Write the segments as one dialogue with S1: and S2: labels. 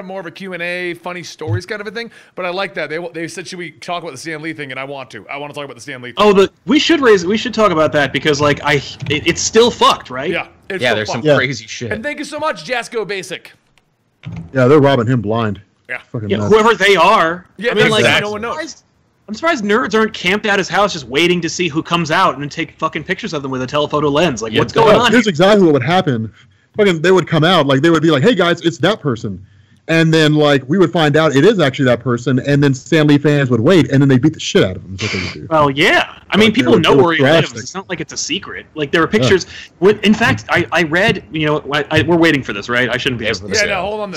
S1: more of a Q&A, funny stories kind of a thing, but I like that. They said, should we talk about the Stan Lee thing, and I want to talk about the Stan Lee thing.
S2: Oh, we should talk about that, because like it's still fucked, right?
S1: Yeah,
S3: there's some crazy shit.
S1: And thank you so much, Jasco Basic.
S4: Yeah, they're robbing him blind.
S1: Yeah,
S2: whoever they are.
S1: Yeah,
S2: I mean,
S1: exactly.
S2: like,
S1: No one knows.
S2: I'm surprised nerds aren't camped at his house just waiting to see who comes out and then take fucking pictures of them with a telephoto lens. Like, what's going on?
S4: Here's exactly what would happen. Fucking, they would come out, like, they would be like, hey guys, it's that person. And then, like, we would find out it is actually that person, and then Stan Lee fans would wait, and then they beat the shit out of him. Is what they would do.
S2: Well, yeah. I mean, people know where he lives. It's not like it's a secret. Like, there were pictures. Yeah. In fact, I read, you know, we're waiting for this, right? I shouldn't be.
S1: Yeah, no, hold on.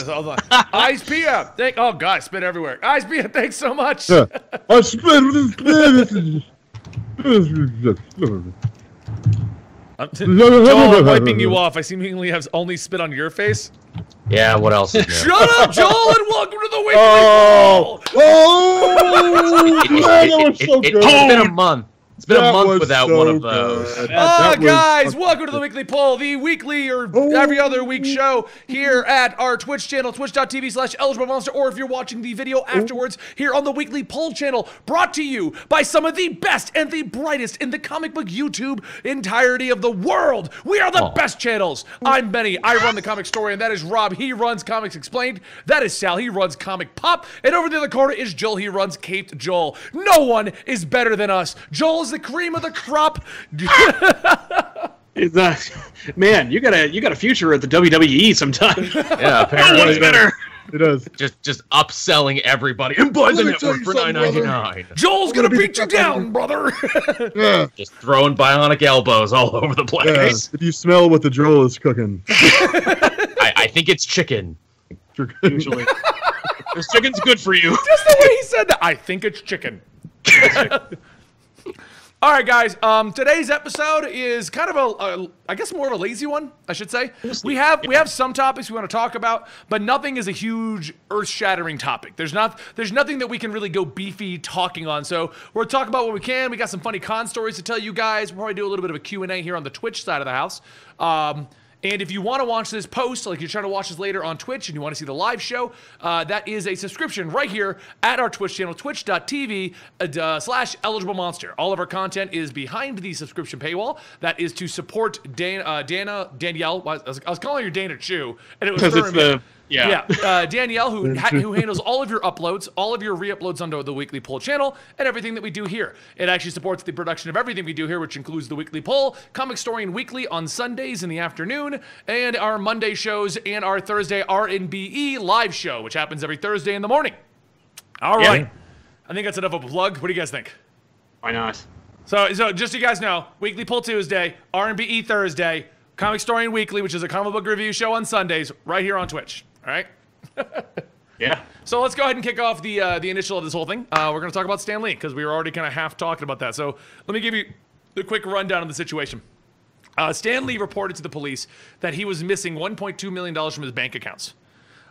S1: Ice Pia, oh, God, spit everywhere. Ice Pia, thanks so much.
S4: Yeah. I spit.
S1: Joel, I'm wiping you off. I seemingly have only spit on your face.
S3: Yeah, what else is there?
S1: Shut up, Joel, and welcome to the Weekly
S4: Poll!
S1: Oh,
S4: man, that was so good.
S3: It's been a month. It's been a month without one of those.
S1: Guys, welcome to the Weekly Poll, the weekly or every other week show here at our Twitch channel, twitch.tv/EligibleMonster, or if you're watching the video afterwards, here on the Weekly Poll channel, brought to you by some of the best and the brightest in the comic book YouTube entirety of the world. We are the best channels. I'm Benny. I run the Comicstorian. That is Rob. He runs Comics Explained. That is Sal. He runs Comic Pop. And over the other corner is Joel. He runs Caped Joel. No one is better than us. Joel is the cream of the crop.
S2: Man, you got a future at the WWE sometime.
S3: Yeah, apparently.
S2: No one's better.
S4: It does.
S3: Just upselling everybody and buy the network for $9.99.
S1: Joel's gonna beat you down, brother.
S4: Yeah.
S3: Just throwing bionic elbows all over the place.
S4: Yeah. If you smell what the Joel is cooking.
S3: I think it's chicken.
S2: Usually. This chicken's good for you.
S1: Just the way he said that. I think it's chicken. All right, guys. Today's episode is kind of I guess more of a lazy one, I should say. We have some topics we want to talk about, but nothing is a huge, earth-shattering topic. There's nothing that we can really go beefy talking on. So we're gonna talk about what we can. We got some funny con stories to tell you guys. We'll probably do a little bit of a Q&A here on the Twitch side of the house. And if you want to watch this post, like you're trying to watch this later on Twitch and you want to see the live show, that is a subscription right here at our Twitch channel, twitch.tv/EligibleMonster. All of our content is behind the subscription paywall. That is to support Danielle. I was calling her Dana Chu, and it was Danielle, who handles all of your uploads, all of your re-uploads onto the Weekly Poll channel, and everything that we do here. It actually supports the production of everything we do here, which includes the Weekly Poll, Comicstorian Weekly on Sundays in the afternoon, and our Monday shows and our Thursday R&BE live show, which happens every Thursday in the morning. All right. I think that's enough of a plug. What do you guys think?
S2: Why not?
S1: So just so you guys know, Weekly Poll Tuesday, R&BE Thursday, Comicstorian Weekly, which is a comic book review show on Sundays, right here on Twitch. All right?
S2: Yeah.
S1: So let's go ahead and kick off the initial of this whole thing. We're going to talk about Stan Lee, because we were already kind of half talking about that. So let me give you the quick rundown of the situation. Stan Lee reported to the police that he was missing $1.2 million from his bank accounts.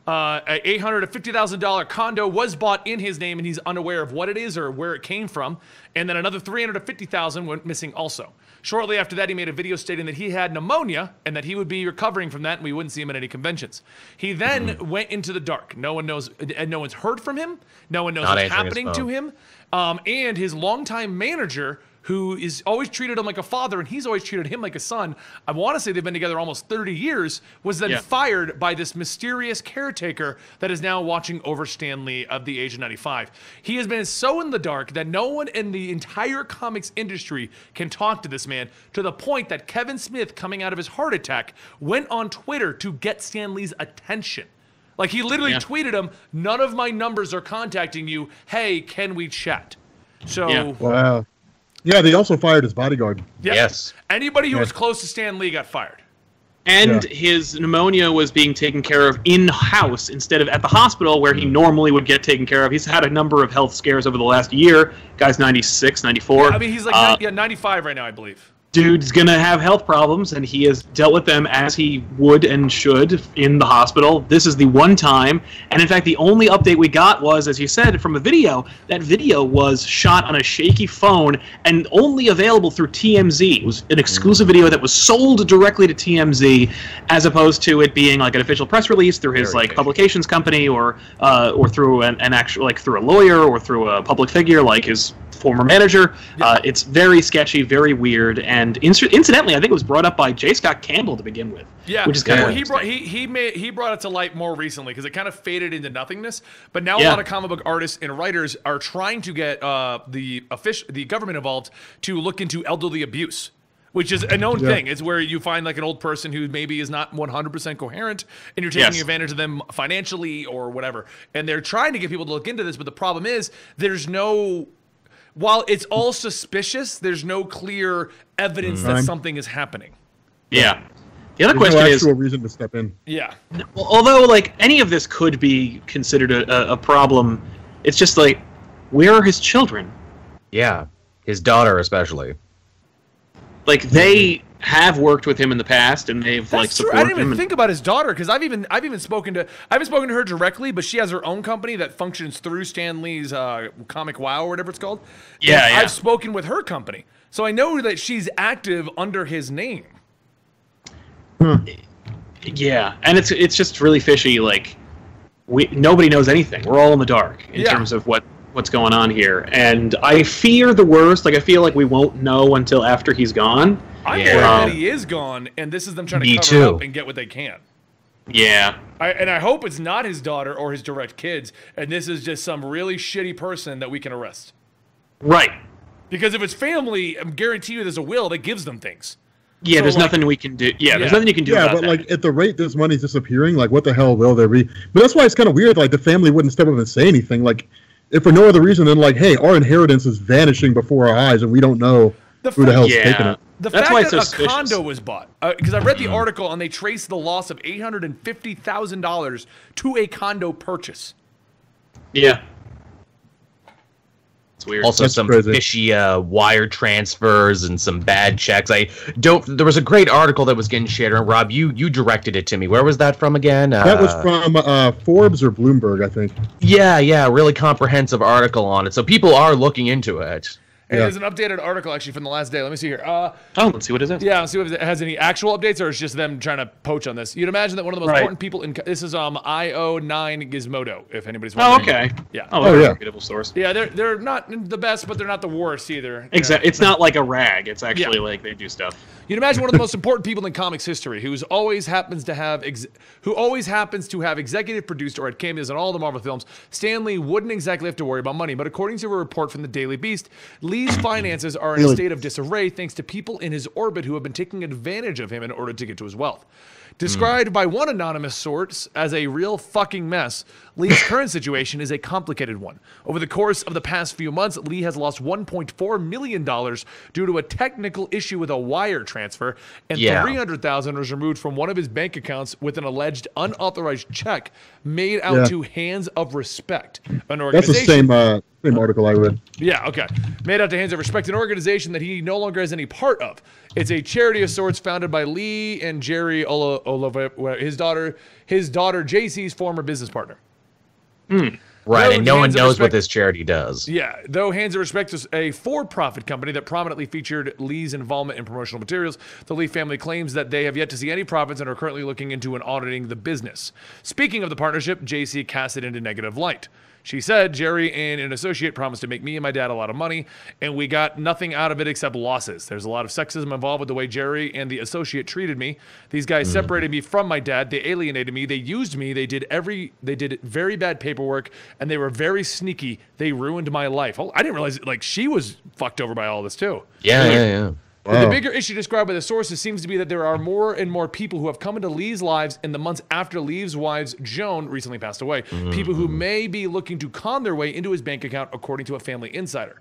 S1: A $850,000 condo was bought in his name, and he's unaware of what it is or where it came from. And then another $350,000 went missing also. Shortly after that, he made a video stating that he had pneumonia and that he would be recovering from that, and we wouldn't see him at any conventions. He then went into the dark. No one knows, and no one's heard from him. No one knows what's happening to him. And his longtime manager, who is always treated him like a father, and he's always treated him like a son. I want to say they've been together almost 30 years, was then fired by this mysterious caretaker that is now watching over Stan Lee of the age of 95. He has been so in the dark that no one in the entire comics industry can talk to this man, to the point that Kevin Smith, coming out of his heart attack, went on Twitter to get Stan Lee's attention. Like, he literally tweeted him, "None of my numbers are contacting you. Hey, can we chat?" So,
S4: wow. Yeah, they also fired his bodyguard.
S3: Yes.
S1: Anybody who was close to Stan Lee got fired.
S2: And his pneumonia was being taken care of in-house instead of at the hospital where he normally would get taken care of. He's had a number of health scares over the last year. Guy's 96, 94.
S1: Yeah, I mean, he's like 95 right now, I believe.
S2: dude's gonna have health problems, and he has dealt with them as he would and should in the hospital. This is the one time, and in fact, the only update we got was, as you said, from a video. That video was shot on a shaky phone and only available through TMZ. It was an exclusive video that was sold directly to TMZ, as opposed to it being like an official press release through his publications company, or through an actual, like, through a lawyer or through a public figure like his former manager. It's very sketchy, very weird, and incidentally, I think it was brought up by J. Scott Campbell to begin with.
S1: Yeah,
S2: which is kind of
S1: he brought it to light more recently because it kind of faded into nothingness. But now a lot of comic book artists and writers are trying to get the government involved to look into elderly abuse, which is a known thing. It's where you find like an old person who maybe is not 100% coherent, and you're taking advantage of them financially or whatever. And they're trying to get people to look into this, but the problem is there's no. While it's all suspicious, there's no clear evidence that something is happening.
S2: Yeah. The other question
S4: no
S2: is
S4: actual reason to step in.
S1: Yeah.
S2: Well, although like any of this could be considered a problem, it's just like, where are his children?
S3: Yeah, his daughter especially.
S2: Like they have worked with him in the past, and they've like supported him.
S1: I didn't even think about his daughter because I've even spoken to her directly, but she has her own company that functions through Stan Lee's Comic Wow or whatever it's called.
S2: Yeah,
S1: I've spoken with her company, so I know that she's active under his name.
S2: Yeah, and it's just really fishy. Like nobody knows anything. We're all in the dark in terms of what's going on here, and I fear the worst. Like I feel like we won't know until after he's gone.
S1: I'm worried that he is gone, and this is them trying to cover it up and get what they can.
S2: Yeah.
S1: I hope it's not his daughter or his direct kids, and this is just some really shitty person that we can arrest.
S2: Right.
S1: Because if it's family, I'm guarantee you there's a will that gives them things.
S2: Yeah, so there's nothing we can do. Yeah, there's nothing you can do about
S4: but
S2: that.
S4: Like at the rate this money's disappearing, like what the hell will there be? But that's why it's kind of weird. Like the family wouldn't step up and say anything. Like if for no other reason than like, hey, our inheritance is vanishing before our eyes, and we don't know who the hell's taking it.
S1: The fact that a condo was bought, because I read the article and they traced the loss of $850,000 to a condo purchase.
S2: Yeah. It's weird.
S3: Also, some fishy wire transfers and some bad checks. There was a great article that was getting shared, and Rob, you directed it to me. Where was that from again?
S4: That was from Forbes or Bloomberg, I think.
S3: Yeah, really comprehensive article on it. So people are looking into it.
S1: And there's an updated article actually from the last day. Let me see here.
S2: Let's see what it is.
S1: Yeah, let's see if it has any actual updates or it's just them trying to poach on this. You'd imagine that one of the most important people in this is IO9 Gizmodo, if anybody's wondering.
S2: Oh, okay.
S1: Yeah.
S2: They're a reputable source.
S1: Yeah, they're not the best, but they're not the worst either.
S2: Exactly. It's not like a rag. It's actually like they do stuff.
S1: You'd imagine one of the most important people in comics history, who always happens to have executive produced or had cameos in all the Marvel films. Stan Lee wouldn't exactly have to worry about money, but according to a report from the Daily Beast, Lee's finances are in a state of disarray thanks to people in his orbit who have been taking advantage of him in order to get to his wealth. Described by one anonymous source as a real fucking mess, Lee's current situation is a complicated one. Over the course of the past few months, Lee has lost $1.4 million due to a technical issue with a wire transfer, and $300,000 was removed from one of his bank accounts with an alleged unauthorized check made out to Hands of Respect, an organization.
S4: That's the same article I read.
S1: Yeah, okay. Made out to Hands of Respect, an organization that he no longer has any part of. It's a charity of sorts founded by Lee and Jerry Oliver, his daughter JC's former business partner.
S3: Right, and no one knows what this charity does.
S1: Yeah, though Hands of Respect is a for-profit company that prominently featured Lee's involvement in promotional materials, the Lee family claims that they have yet to see any profits and are currently looking into and auditing the business. Speaking of the partnership, JC cast it into negative light. She said, Jerry and an associate promised to make me and my dad a lot of money, and we got nothing out of it except losses. There's a lot of sexism involved with the way Jerry and the associate treated me. These guys separated me from my dad. They alienated me. They used me. They did very bad paperwork, and they were very sneaky. They ruined my life. Oh, I didn't realize she was fucked over by all this too.
S3: Yeah.
S1: Wow. The bigger issue described by the sources seems to be that there are more and more people who have come into Lee's lives in the months after Lee's wife, Joan, recently passed away. People who may be looking to con their way into his bank account, according to a family insider.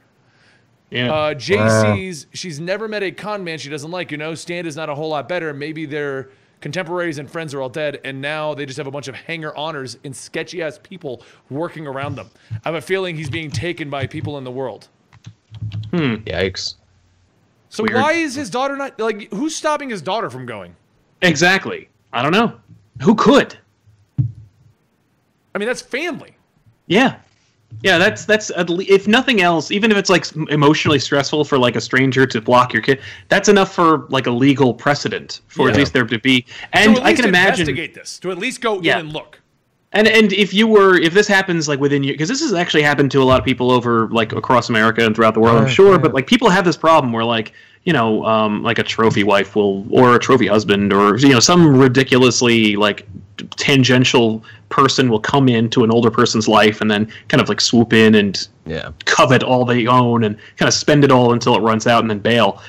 S2: Yeah.
S1: She's never met a con man she doesn't like. Stan is not a whole lot better. Maybe their contemporaries and friends are all dead, and now they just have a bunch of hanger-oners and sketchy-ass people working around them. I have a feeling he's being taken by people in the world.
S3: Yikes.
S1: So why is his daughter not, like, who's stopping his daughter from going?
S2: Exactly. I don't know. Who could?
S1: I mean, that's family.
S2: Yeah. Yeah, that's if nothing else, even if it's like emotionally stressful for like a stranger to block your kid, that's enough for like a legal precedent for at least there to be. And I can imagine
S1: investigate this, to at least go in and look.
S2: And if this happens like within you, because this has actually happened to a lot of people over like across America and throughout the world, I'm sure. But like people have this problem where like like a trophy wife or a trophy husband or some ridiculously like tangential person will come into an older person's life and then kind of like swoop in and covet all they own and kind of spend it all until it runs out and then bail.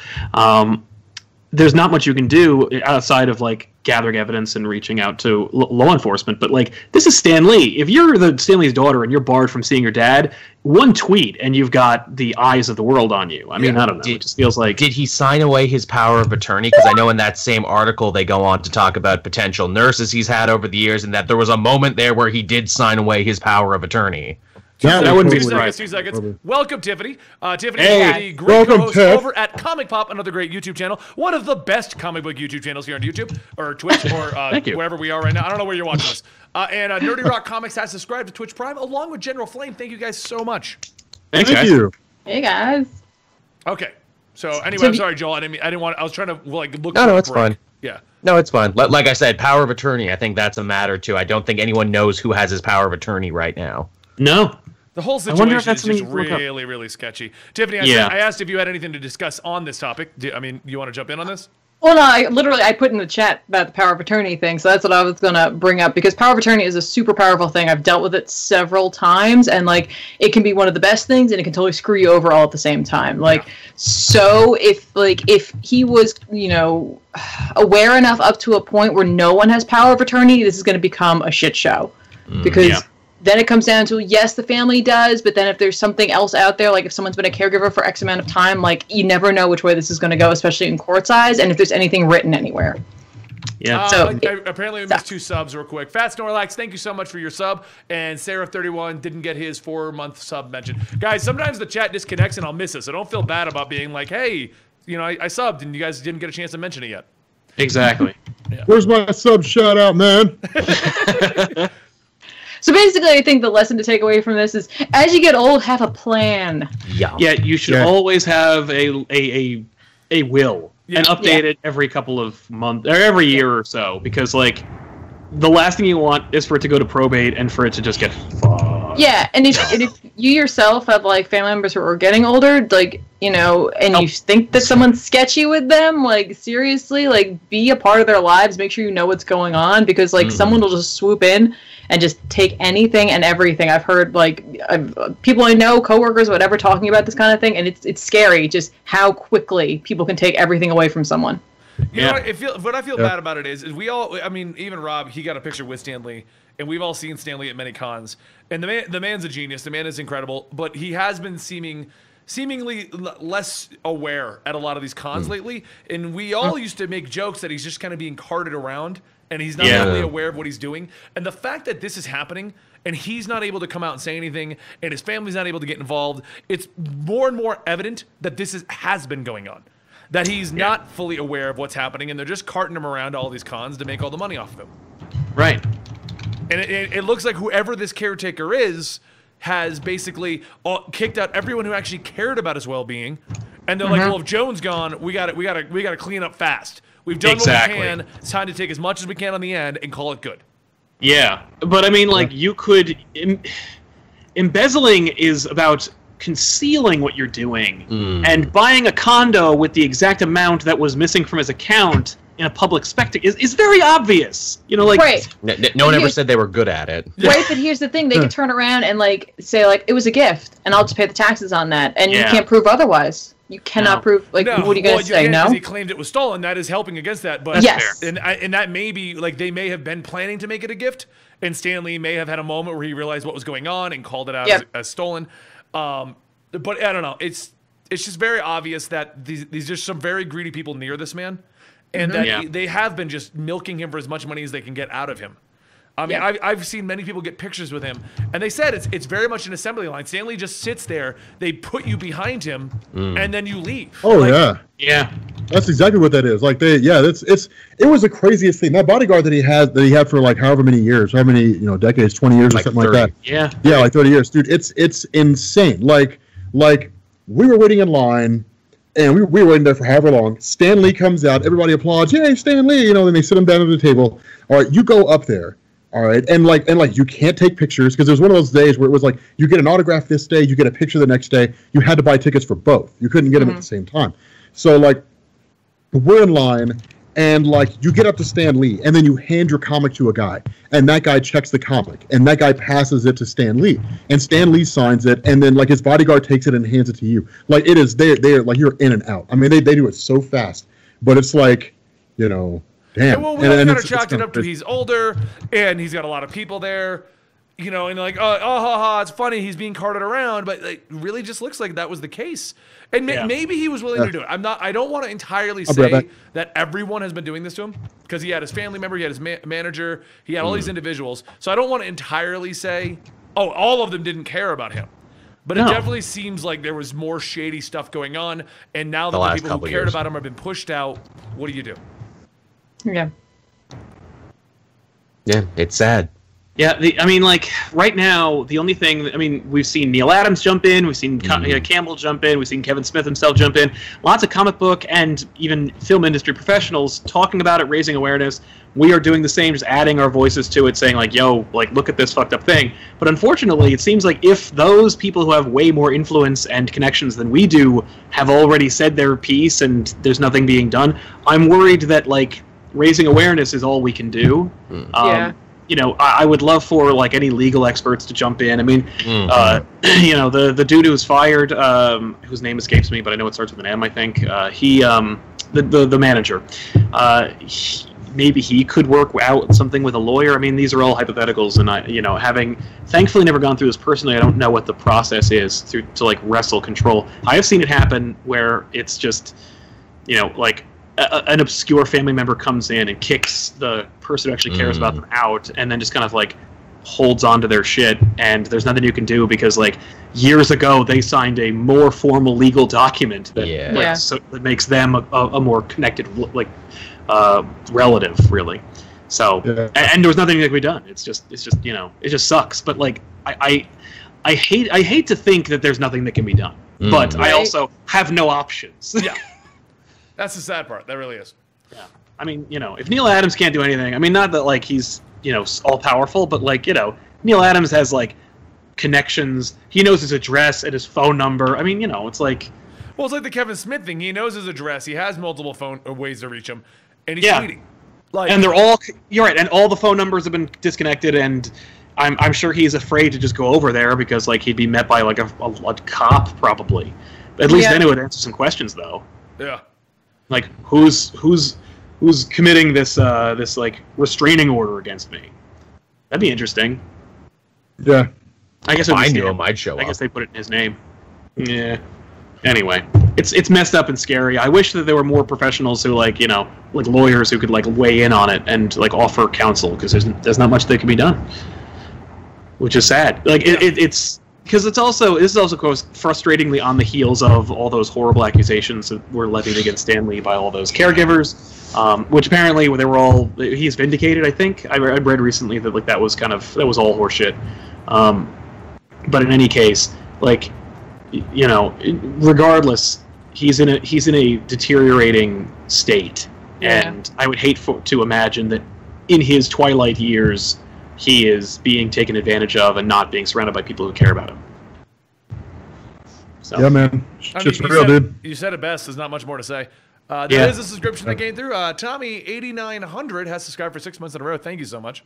S2: There's not much you can do outside of like gathering evidence and reaching out to law enforcement. But like, this is Stan Lee. If you're Stan Lee's daughter and you're barred from seeing your dad, one tweet and you've got the eyes of the world on you. I mean, I don't know. It just feels like...
S3: Did he sign away his power of attorney? Because I know in that same article they go on to talk about potential nurses he's had over the years and that there was a moment there where he did sign away his power of attorney.
S2: That wouldn't be
S1: 2 seconds. Welcome, Tiffany. Tiffany is the great co-host over at Comic Pop, another great YouTube channel. One of the best comic book YouTube channels here on YouTube, or Twitch, or wherever we are right now. I don't know where you're watching this. And Nerdy Rock Comics has subscribed to Twitch Prime, along with General Flame. Thank you guys so much.
S2: Thank
S4: you.
S5: Hey, guys.
S1: Okay. So, anyway, I'm sorry, Joel. I was trying to, like, look
S3: No, it's fine.
S1: Yeah.
S3: No, it's fine. Like I said, power of attorney, I think that's a matter, too. I don't think anyone knows who has his power of attorney right now.
S2: No.
S1: The whole situation is just really, really sketchy. Tiffany, I asked if you had anything to discuss on this topic. You want to jump in on this?
S5: Well, no, I put in the chat about the power of attorney thing, so that's what I was going to bring up, because power of attorney is a super powerful thing. I've dealt with it several times, and, like, it can be one of the best things, and it can totally screw you over all at the same time. Like, so if he was, aware enough up to a point where no one has power of attorney, this is going to become a shit show. Because... Then it comes down to, yes, the family does, but then if there's something else out there, like if someone's been a caregiver for X amount of time, like, you never know which way this is going to go, especially in court size, and if there's anything written anywhere.
S2: Yeah.
S1: Apparently we missed 2 subs real quick. Fat Snorlax, thank you so much for your sub. And Sarah31 didn't get his 4-month sub mentioned. Guys, sometimes the chat disconnects and I'll miss it, so don't feel bad about being like, hey, I subbed and you guys didn't get a chance to mention it yet.
S2: Exactly.
S4: Where's my sub shout out, man?
S5: So basically, I think the lesson to take away from this is, as you get old, have a plan.
S2: Yeah, you should always have a will and update it every couple of months or every year or so, because like the last thing you want is for it to go to probate and for it to just get fucked.
S5: Yeah, and if you yourself have like family members who are getting older, like and you think that someone's sketchy with them, like seriously, like be a part of their lives. Make sure you know what's going on, because like someone will just swoop in and just take anything and everything. I've heard people I know, coworkers, whatever, talking about this kind of thing, and it's scary just how quickly people can take everything away from someone.
S1: You know what I feel bad about it is we all, even Rob, he got a picture with Stan Lee, and we've all seen Stan Lee at many cons, and the man's a genius, the man is incredible, but he has been seemingly less aware at a lot of these cons lately, and we all used to make jokes that he's just kind of being carted around, and he's not really aware of what he's doing. And the fact that this is happening, and he's not able to come out and say anything, and his family's not able to get involved, it's more and more evident that this has been going on. That he's not fully aware of what's happening, and they're just carting him around to all these cons to make all the money off of him.
S2: Right.
S1: And it looks like whoever this caretaker is has basically kicked out everyone who actually cared about his well-being, and they're like, well, if Joan's gone, we gotta clean up fast. We've done what we can. It's time to take as much as we can on the end and call it good.
S2: Yeah, but I mean, like, you could... Embezzling is about concealing what you're doing, and buying a condo with the exact amount that was missing from his account in a public spectacle is very obvious.
S5: Right.
S3: No one ever said they were good at it.
S5: Right, but here's the thing. They could turn around and, like, say, like, it was a gift, and I'll just pay the taxes on that, and you can't prove otherwise. You cannot prove, like, what are you going to say, no?
S1: He claimed it was stolen. That is helping against that. But
S5: yes.
S1: And that may be, like, they may have been planning to make it a gift, and Stan Lee may have had a moment where he realized what was going on and called it out as stolen. But I don't know. It's just very obvious that these are some very greedy people near this man, and that they have been just milking him for as much money as they can get out of him. I mean, I've seen many people get pictures with him, and they said it's very much an assembly line. Stan Lee just sits there, they put you behind him, and then you leave.
S4: Oh,
S1: like,
S2: yeah.
S4: That's exactly what that is. Like it was the craziest thing. That bodyguard that he had for like however many years, how many decades, 20 years or something
S3: 30.
S4: like that.
S2: Yeah,
S4: like 30 years, dude. It's insane. Like we were waiting in line, and we were waiting there for however long. Stan Lee comes out, everybody applauds, yay, Stan Lee! Then they sit him down at the table. All right, you go up there. All right, and you can't take pictures because there's one of those days where it was like you get an autograph this day, you get a picture the next day. You had to buy tickets for both. You couldn't get them at the same time. So like, we're in line, and like you get up to Stan Lee, and then you hand your comic to a guy, and that guy checks the comic, and that guy passes it to Stan Lee, and Stan Lee signs it, and then like his bodyguard takes it and hands it to you. Like it is they're like you're in and out. I mean they do it so fast, but it's like damn.
S1: Yeah, well, we all kind of chalked it up to he's older and he's got a lot of people there, and like, it's funny he's being carted around, but like, really just looks like that was the case. And maybe he was willing to do it. I don't want to entirely say that everyone has been doing this to him because he had his family member, he had his manager, he had all these individuals. So I don't want to entirely say, all of them didn't care about him. But it definitely seems like there was more shady stuff going on. And now that the people who cared about him have been pushed out, what do you do?
S5: Yeah.
S3: Yeah, it's sad.
S2: Yeah, right now, the only thing, we've seen Neil Adams jump in, we've seen Campbell jump in, we've seen Kevin Smith himself jump in, lots of comic book and even film industry professionals talking about it, raising awareness. We are doing the same, just adding our voices to it, saying like, yo, like, look at this fucked up thing. But unfortunately, it seems like if those people who have way more influence and connections than we do have already said their piece and there's nothing being done, I'm worried that, like, raising awareness is all we can do. I would love for like any legal experts to jump in. I mean, the dude who was fired, whose name escapes me, but I know it starts with an M. I think the manager. Maybe he could work out something with a lawyer. I mean, these are all hypotheticals, and having thankfully never gone through this personally, I don't know what the process is to like wrestle control. I have seen it happen where it's just, like, an obscure family member comes in and kicks the person who actually cares about them out, and then just kind of like holds on to their shit, and there's nothing you can do because like years ago they signed a more formal legal document that so that makes them a more connected relative, really. So and there was nothing that could be done. It just sucks. But like I hate to think that there's nothing that can be done, but I also have no options.
S1: Yeah. That's the sad part. That really is.
S2: Yeah. I mean, if Neil Adams can't do anything, I mean, not that like he's, all powerful, but like, Neil Adams has like connections. He knows his address and his phone number. I mean, it's like.
S1: Well, it's like the Kevin Smith thing. He knows his address. He has multiple phone ways to reach him, and he's tweeting. Like,
S2: and they're all. You're right, and all the phone numbers have been disconnected, and I'm sure he's afraid to just go over there because like he'd be met by like a cop probably. At least then it would answer some questions though.
S1: Yeah.
S2: Like who's committing this like restraining order against me? That'd be interesting.
S4: Yeah.
S3: I guess if I knew him, I'd show up.
S2: I guess they put it in his name. Yeah. Anyway, it's messed up and scary. I wish that there were more professionals who like lawyers who could like weigh in on it and like offer counsel because there's not much that can be done, which is sad. Like it's. Because this is also frustratingly on the heels of all those horrible accusations that were levied against Stan Lee by all those caregivers, which apparently he's vindicated. I think I read recently that like that was all horseshit. But in any case, like regardless, he's in a deteriorating state, and I would hate to imagine that in his twilight years, he is being taken advantage of and not being surrounded by people who care about him. So.
S4: Yeah, man. Just real, dude.
S1: You said it best. There's not much more to say. There is a subscription that came through. Tommy8900 has subscribed for 6 months in a row. Thank you so much.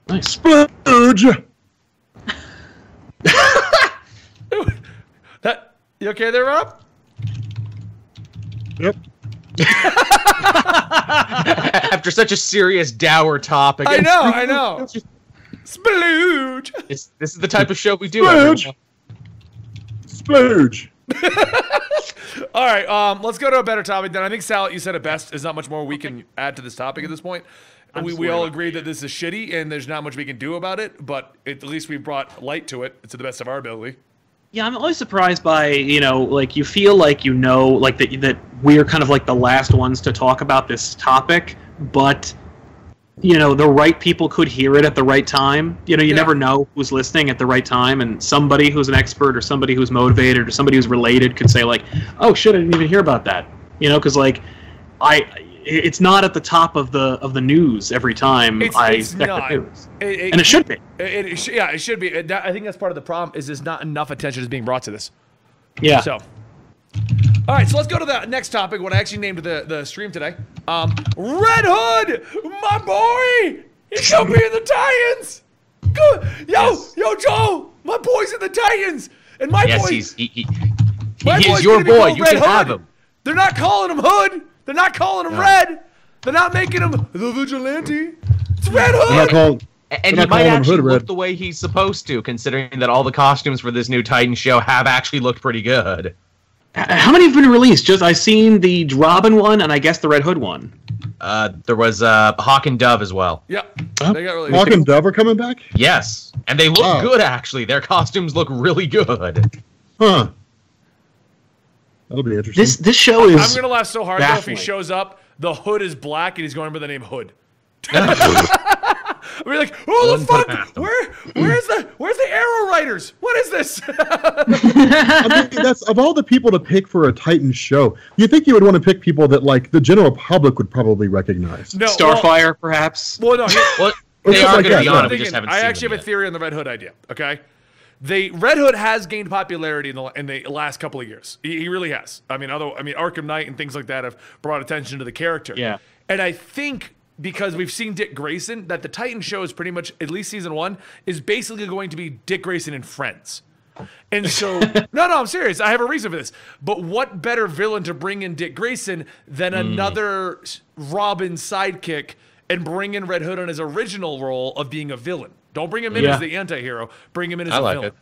S2: Nice.
S4: Splurge!
S1: You okay there, Rob?
S4: Yep.
S3: After such a serious, dour topic.
S1: I know. Splooge!
S3: This is the type of show we do.
S4: Splooge! Splooge!
S1: All right, let's go to a better topic then. I think, Sal, you said it best. There's not much more we can add to this topic at this point. we all agree that this is shitty and there's not much we can do about it, but at least we brought light to it to the best of our ability.
S2: Yeah, I'm always surprised by, like you feel like like that we're kind of like the last ones to talk about this topic, but the right people could hear it at the right time. You never know who's listening at the right time, and somebody who's an expert or somebody who's motivated or somebody who's related could say like, "Oh shit, I didn't even hear about that." Because like it's not at the top of the news every time
S1: it's
S2: check
S1: not.
S2: the news. And it should be.
S1: It should be. I think that's part of the problem is there's not enough attention is being brought to this.
S2: Yeah.
S1: So, all right, so let's go to the next topic, what I actually named the stream today. Red Hood, my boy! He's gonna be in the Titans! Good. Yo, Joe! My boy's in the Titans! And my boy...
S3: Yes, he's your boy. You can have him.
S1: They're not calling him Hood. They're not calling him Red. They're not making him the Vigilante. It's Red Hood!
S3: And he might actually look the way he's supposed to, considering that all the costumes for this new Titan show have actually looked pretty good.
S2: How many have been released? I've seen the Robin one, and I guess the Red Hood one.
S3: There was Hawk and Dove as well.
S1: Yep.
S4: They got really Hawk and Dove are coming back?
S3: Yes. And they look good, actually. Their costumes look really good.
S4: Huh. That'll be interesting.
S2: This show is
S1: I'm going to laugh so hard, though, if he shows up, the Hood is black, and he's going by the name Hood. We're like, oh, the fuck! Where's the Arrow Riders? What is this?
S4: I mean, that's of all the people to pick for a Titan show. You think you would want to pick people that like the general public would probably recognize?
S2: No, Starfire, perhaps.
S1: Well, no.
S3: They are going to be on it. We just haven't seen them
S1: actually have a theory on the Red Hood idea. Okay, Red Hood has gained popularity in the last couple of years. He really has. I mean, Arkham Knight and things like that have brought attention to the character.
S2: Yeah, and
S1: I think, because we've seen Dick Grayson, that the Titan show is pretty much, at least season 1, is basically going to be Dick Grayson and friends. And so, no, I'm serious. I have a reason for this. But what better villain to bring in Dick Grayson than another Robin sidekick and bring in Red Hood on his original role of being a villain? Don't bring him in as the anti-hero. Bring him in as a villain.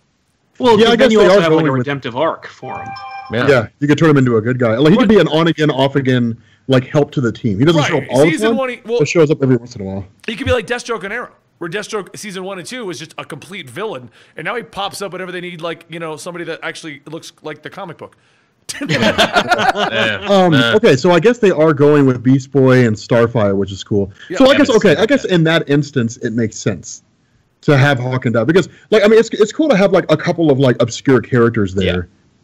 S2: Well, I guess you also have like a redemptive arc for him.
S4: Yeah, you could turn him into a good guy. Like he could be an on-again, off-again, like help to the team. He doesn't show up all the time. But shows up every once in a while.
S1: He could be like Deathstroke and Arrow, where Deathstroke season 1 and 2 was just a complete villain, and now he pops up whenever they need, like, somebody that actually looks like the comic book.
S4: Okay, so I guess they are going with Beast Boy and Starfire, which is cool. Yeah, so I guess in that instance it makes sense to have Hawk and Dove, because like it's cool to have like a couple of like obscure characters there. Yeah.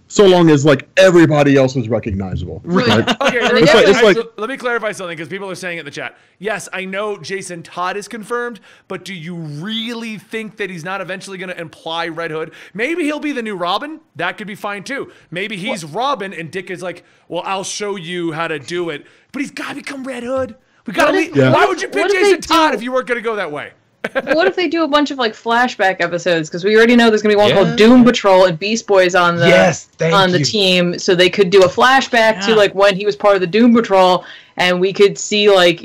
S4: So long as like everybody else is recognizable. Right?
S1: Okay, let me clarify something, because people are saying it in the chat. Yes, I know Jason Todd is confirmed, but do you really think that he's not eventually going to imply Red Hood? Maybe he'll be the new Robin. That could be fine too. Maybe he's Robin and Dick is like, well, I'll show you how to do it. But he's got to become Red Hood. We got to. Why would you pick Jason Todd if you weren't going to go that way?
S5: What if they do a bunch of like flashback episodes? Because we already know there's gonna be one called Doom Patrol and Beast Boy's on the team, so they could do a flashback to like when he was part of the Doom Patrol, and we could see like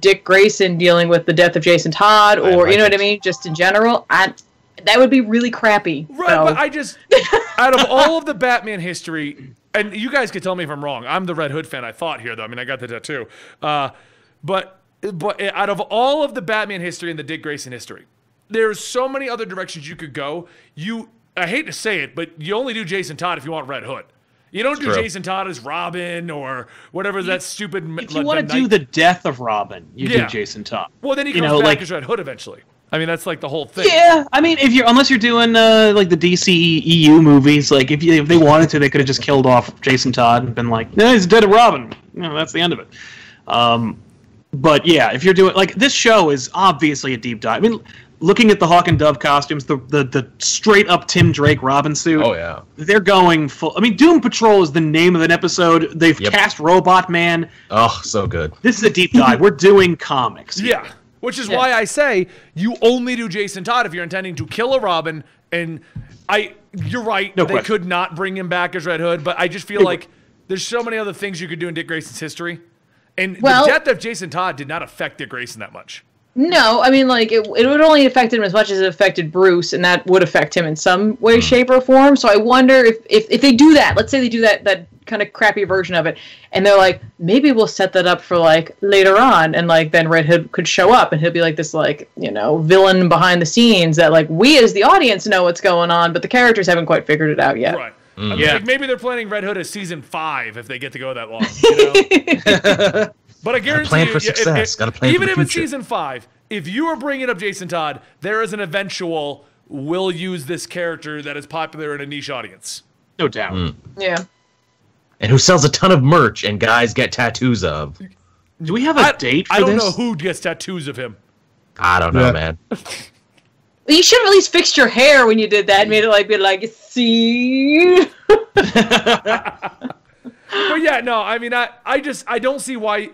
S5: Dick Grayson dealing with the death of Jason Todd, or you know what I mean, just in general. That would be really crappy.
S1: Right, so. But I just out of all of the Batman history, and you guys could tell me if I'm wrong. I'm the Red Hood fan. I thought here though. I mean, I got the tattoo, but out of all of the Batman history and the Dick Grayson history, there's so many other directions you could go. I hate to say it, but you only do Jason Todd if you want Red Hood. You don't do Jason Todd as Robin or whatever that stupid...
S2: If you want to do the death of Robin, you do Jason Todd.
S1: Well, then he comes back as Red Hood eventually. I mean, that's like the whole thing.
S2: Yeah, I mean, unless you're doing like the DC EU movies, like if they wanted to, they could have just killed off Jason Todd and been like, he's dead of Robin. That's the end of it. But yeah, if you're doing like this show is obviously a deep dive. I mean, looking at the Hawk and Dove costumes, the straight up Tim Drake Robin suit.
S3: Oh yeah,
S2: they're going full. I mean, Doom Patrol is the name of an episode. They've cast Robot Man.
S3: Oh, so good.
S2: This is a deep dive. We're doing comics.
S1: Yeah, which is why I say you only do Jason Todd if you're intending to kill a Robin. And you're right.
S2: No
S1: they
S2: question.
S1: could not bring him back as Red Hood, but I just feel like there's so many other things you could do in Dick Grayson's history. And the death of Jason Todd did not affect Dick Grayson that much.
S5: No, I mean, like, it would only affect him as much as it affected Bruce, and that would affect him in some way, shape, or form. So I wonder if they do that, let's say they do that kind of crappy version of it, and they're like, maybe we'll set that up for, like, later on, and, like, then Red Hood could show up, and he'll be, like, this, like, you know, villain behind the scenes that, like, we as the audience know what's going on, but the characters haven't quite figured it out yet.
S1: Right. I mean, like, maybe they're planning Red Hood as season 5 if they get to go that long, you know? But I guarantee
S3: plan for success. Gotta plan
S1: even
S3: for the
S1: if it's
S3: future.
S1: season 5, if you are bringing up Jason Todd, there is an eventual we'll use this character that is popular in a niche audience.
S2: No doubt.
S5: Yeah.
S3: And who sells a ton of merch and guys get tattoos of.
S2: Do we have a date for this?
S1: I don't know who gets tattoos of him.
S3: I don't know, man.
S5: You should have at least fixed your hair when you did that. Made it like be like, see.
S1: But yeah, no, I mean, I don't see why.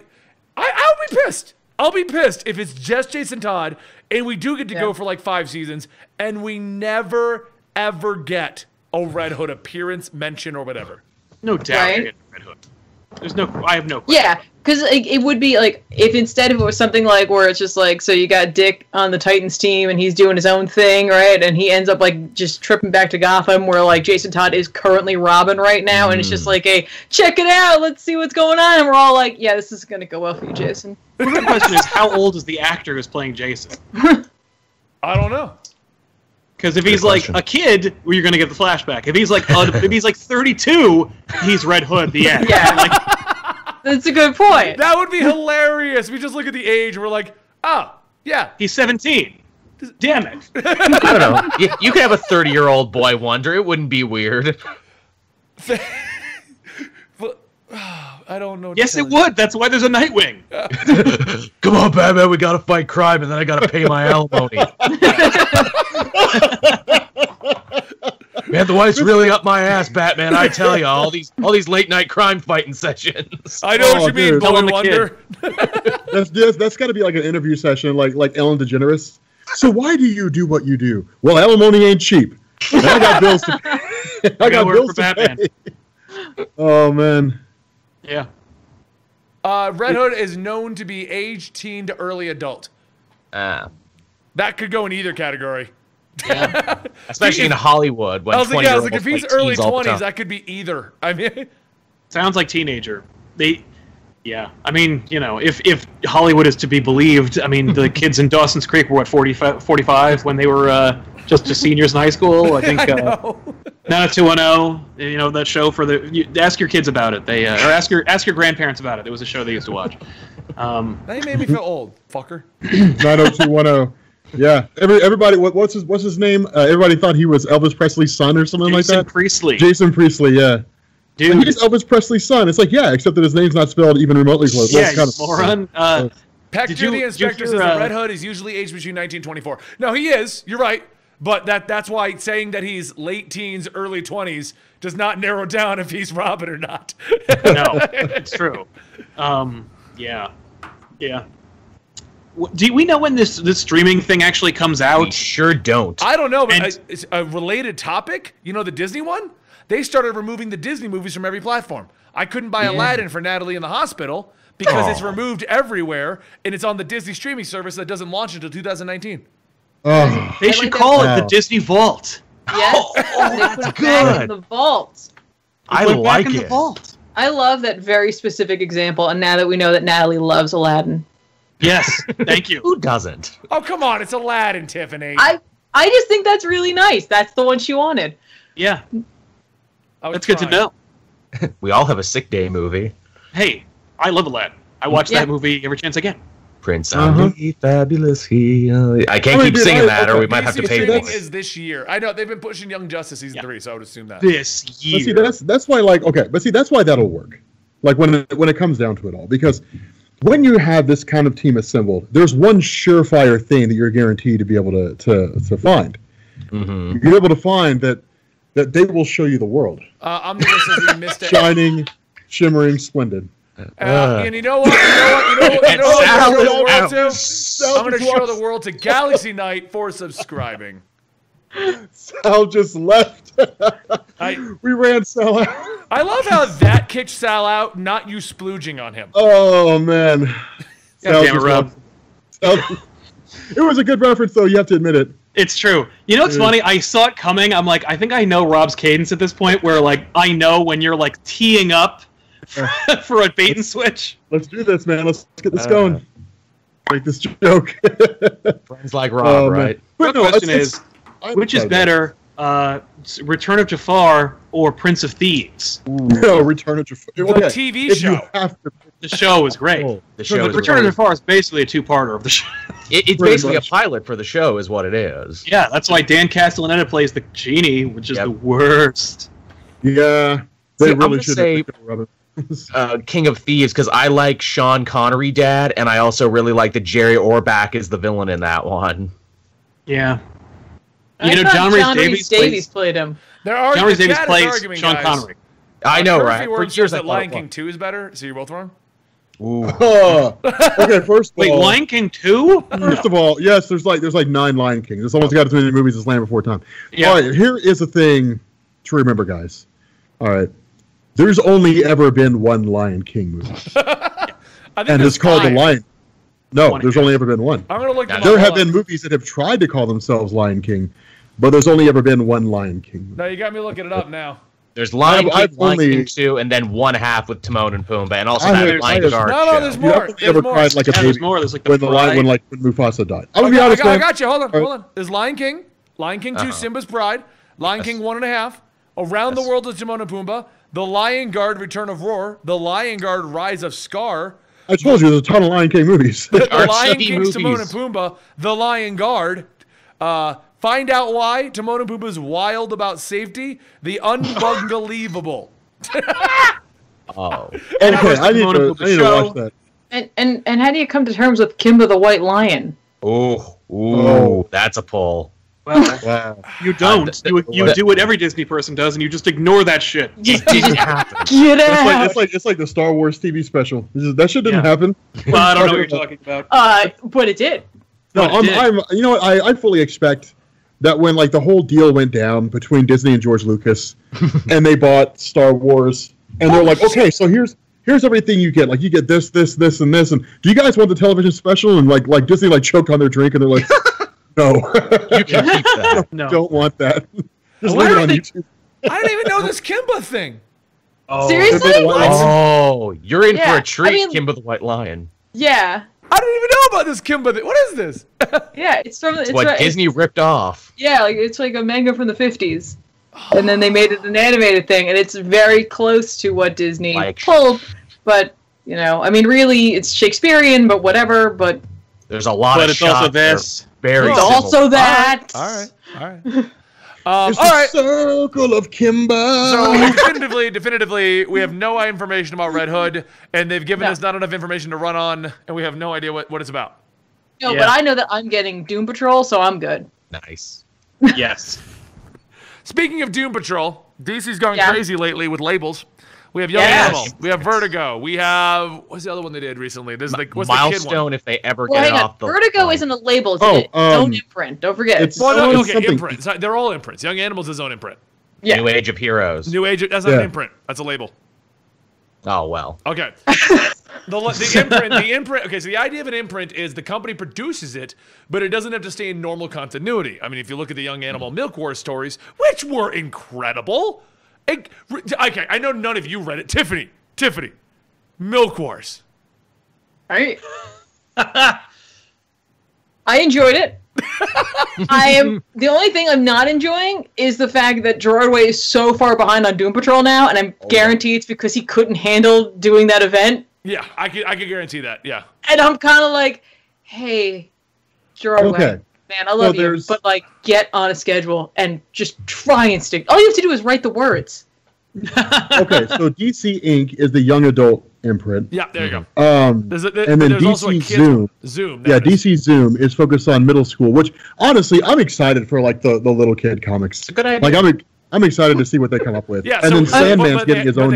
S1: I'll be pissed. I'll be pissed if it's just Jason Todd and we do get to go for like 5 seasons and we never ever get a Red Hood appearance, mention, or whatever.
S2: No doubt.
S5: Right?
S2: Red Hood. I have no question.
S5: Yeah, because it would be like if instead of it was something like where it's just like, so you got Dick on the Titans team and he's doing his own thing, right? And he ends up like just tripping back to Gotham where like Jason Todd is currently Robin right now, and it's just like a check it out, let's see what's going on, and we're all like, yeah, this is gonna go well for you, Jason.
S2: The real question is, how old is the actor who's playing Jason?
S1: I don't know.
S2: Because if he's like a kid, well, you're gonna get the flashback. If he's like 32, he's Red Hood. The end.
S5: Yeah.
S2: Like,
S5: That's a good point.
S1: That would be hilarious. We just look at the age and we're like, oh, yeah.
S2: he's 17. Damn it.
S3: I don't know. You could have a 30-year-old boy wonder. It wouldn't be weird.
S1: But, I don't know.
S2: Yes, it would. That's why there's a Nightwing.
S3: Come on, Batman. We gotta fight crime, and then I gotta pay my alimony. Man, the wife's really up my ass, Batman. I tell you, all these late night crime fighting sessions.
S1: I know what you mean,
S4: dude.
S1: Boy Wonder.
S4: That's got to be like an interview session, like Ellen DeGeneres. So why do you do what you do? Well, alimony ain't cheap. And I got bills to pay. I got bills to pay. Oh man.
S2: Yeah.
S1: Red Hood is known to be age teen to early adult. That could go in either category.
S3: Yeah. Especially in Hollywood. When
S1: I was like, if he's early
S3: teens all the
S1: 20s,
S3: time.
S1: that could be either. I mean,
S2: Sounds like teenager. Yeah. I mean, you know, if Hollywood is to be believed, I mean, the kids in Dawson's Creek were what, 45 when they were just seniors in high school. I think. 90210, you know, that show for ask your kids about it. They or ask your grandparents about it. It was a show they used to watch.
S1: That made me feel old, fucker.
S4: 90210. Yeah. Everybody. What's his name? Everybody thought he was Elvis Presley's son or something like that.
S2: Jason Priestley.
S4: Jason Priestley. Yeah.
S2: Dude,
S4: like, he's Elvis Presley's son. It's like, yeah, except that his name's not spelled even remotely close.
S2: Yeah,
S4: kind of
S2: moron.
S1: Peck the Inspector says that Red Hood is usually aged between 19 and 24. No, he is. You're right. But that's why saying that he's late teens, early 20s does not narrow down if he's Robin or not.
S2: No, it's true. Yeah. Do we know when this streaming thing actually comes out?
S3: We sure don't.
S1: I don't know, but it's a related topic. You know the Disney one? They started removing the Disney movies from every platform. I couldn't buy Aladdin for Natalie in the hospital because it's removed everywhere, and it's on the Disney streaming service that doesn't launch until 2019.
S4: Oh,
S2: They should call it the Disney Vault.
S5: Yes, they put it back in the vault.
S3: I
S2: Put it
S3: like
S2: back in
S3: it.
S2: the vault.
S5: I love that very specific example, and now that we know that Natalie loves Aladdin.
S2: Yes, thank you.
S3: Who doesn't?
S1: Oh, come on. It's Aladdin, Tiffany.
S5: I just think that's really nice. That's the one she wanted.
S2: Yeah,
S1: I was
S2: that's good to
S1: trying.
S2: know.
S3: We all have a sick day movie.
S2: Hey, I love Aladdin. I watch that movie every chance I get.
S3: Prince Ali, fabulous he. I can't keep singing that, or we might have to pay
S1: streaming
S3: for it.
S1: is this year. I know they've been pushing Young Justice season 3, so I would assume that.
S2: This year.
S4: But see, that's why, like, okay, but see, that's why that'll work. Like when it comes down to it all, because when you have this kind of team assembled, there's one surefire thing that you're guaranteed to be able to find.
S3: Mm-hmm.
S4: You're able to find that they will show you the world.
S1: Omnibus says we missed it.
S4: Shining, shimmering, splendid.
S1: And you know what? I'm going to show the world to Galaxy Knight for subscribing.
S4: Sal just left. We ran Sal out.
S1: I love how that kicked Sal out, not you splooging on him.
S4: Oh man.
S2: God damn it, Rob.
S4: It was a good reference, though. You have to admit it.
S2: It's true. You know what's funny? I saw it coming. I'm like, I think I know Rob's cadence at this point, where like I know when you're like teeing up for a bait and switch.
S4: Let's do this, man. Let's get this going. Make this joke.
S3: Friends like Rob, right?
S2: The question is, which is better, Return of Jafar or Prince of Thieves?
S4: No, Return of Jafar.
S1: The TV show.
S2: The show is great. Return of Jafar is basically a two-parter of the show.
S3: It's basically a pilot for the show, is what it is.
S2: Yeah, that's why Dan Castellaneta plays the genie, which is the worst.
S4: Yeah, they really should
S3: say King of Thieves because I like Sean Connery, Dad, and I also really like that Jerry Orbach is the villain in that one.
S2: Yeah.
S5: You know, John Rhys Davies played him.
S2: John Rhys Davies plays Sean Connery.
S3: I know, right?
S1: For years that Lion King 2 is better, so you're both wrong?
S3: Ooh.
S4: Okay, first of all...
S2: Wait, Lion King 2?
S4: First of all, yes, there's like 9 Lion Kings. It's almost got as many movies as Land Before Time. Yeah. All right, here is the thing to remember, guys. All right. There's only ever been one Lion King movie. And it's called The Lion. No, there's only ever been one.
S1: I'm gonna look
S4: There have been movies that have tried to call themselves Lion King, but there's only ever been one Lion King movie.
S1: No, you got me looking it up now.
S3: There's Lion King 2, and then one half with Timon and Pumbaa, and also that Lion Guard show.
S1: No, there's more.
S4: There's more. Cried like a baby
S2: there's more. There's like
S4: when Mufasa died. I'm gonna be honest,
S1: I got you. Hold on. There's Lion King 2, Simba's Pride, Lion King 1.5, Around the World with Timon and Pumbaa, The Lion Guard, Return of Roar, The Lion Guard, Rise of Scar.
S4: I told you there's a ton of Lion King movies.
S1: The Lion King, Timon and Pumbaa, The Lion Guard, Find Out Why, Timon and Pumbaa's Wild About Safety, The Unbelievable.
S4: Oh. Okay, I need to watch that.
S5: And how do you come to terms with Kimba the White Lion?
S3: Ooh, that's a pull.
S2: Well,
S4: wow.
S2: You don't. You do what every Disney person does, and you just ignore that shit.
S3: It didn't happen.
S5: Get out!
S4: It's like the Star Wars TV special. That shit didn't happen.
S2: Well, I don't know what you're talking about.
S5: But it did.
S4: No, you know what? I fully expect that when like the whole deal went down between Disney and George Lucas, and they bought Star Wars, and they're like, okay, so here's everything you get. Like you get this, and this, and do you guys want the television special? And like Disney like choked on their drink, and they're like. No,
S3: you can keep that.
S4: No. Don't want that. Just leave it on YouTube.
S1: I didn't even know this Kimba thing.
S5: Oh, seriously?
S3: Oh, you're in for a treat, Kimba the White Lion.
S5: Yeah.
S1: I didn't even know about this Kimba thing. What is this?
S5: Yeah, it's from
S3: what Disney ripped off.
S5: Yeah, like it's like a manga from the 50s, and then they made it an animated thing, and it's very close to what Disney pulled. But you know, I mean, really, it's Shakespearean, but whatever. But
S3: there's a lot of
S2: it's also this.
S5: It's also that.
S1: All right.
S4: It's the circle of Kimba.
S1: So definitively, we have no information about Red Hood, and they've given us not enough information to run on, and we have no idea what it's about.
S5: No, but I know that I'm getting Doom Patrol, so I'm good.
S3: Nice.
S2: Yes.
S1: Speaking of Doom Patrol, DC's going crazy lately with labels. We have Young Animal. We have Vertigo. We have what's the other one they did recently? There's like what's
S3: Milestone
S1: the kid one?
S3: If they ever get it off the
S5: Vertigo
S3: line.
S5: Isn't a label, it's its own imprint. Don't forget.
S4: It's
S1: imprint. They're all imprints. Young Animal's his own imprint.
S5: Yeah.
S3: New Age of Heroes.
S1: New Age. That's not an imprint. That's a label.
S3: Oh well.
S1: Okay. The imprint. Okay, so the idea of an imprint is the company produces it, but it doesn't have to stay in normal continuity. I mean, if you look at the Young Animal Milk Wars stories, which were incredible. Okay, I know none of you read it. Tiffany, Milk Wars.
S5: Right. I enjoyed it. The only thing I'm not enjoying is the fact that Gerard Way is so far behind on Doom Patrol now, and I'm guaranteed it's because he couldn't handle doing that event.
S1: Yeah, I can guarantee that. Yeah.
S5: And I'm kind of like, hey, Gerard Way, man, I love you, but like, get on a schedule and just try and stick. All you have to do is write the words.
S4: Okay, so DC Inc. is the young adult imprint.
S1: Yeah, there you go.
S4: And then DC Zoom. Yeah, DC Zoom is focused on middle school, which honestly, I'm excited for like the little kid comics.
S3: It's a good idea.
S4: Like I'm excited to see what they come up with.
S1: Yeah,
S4: and then Sandman's getting his own.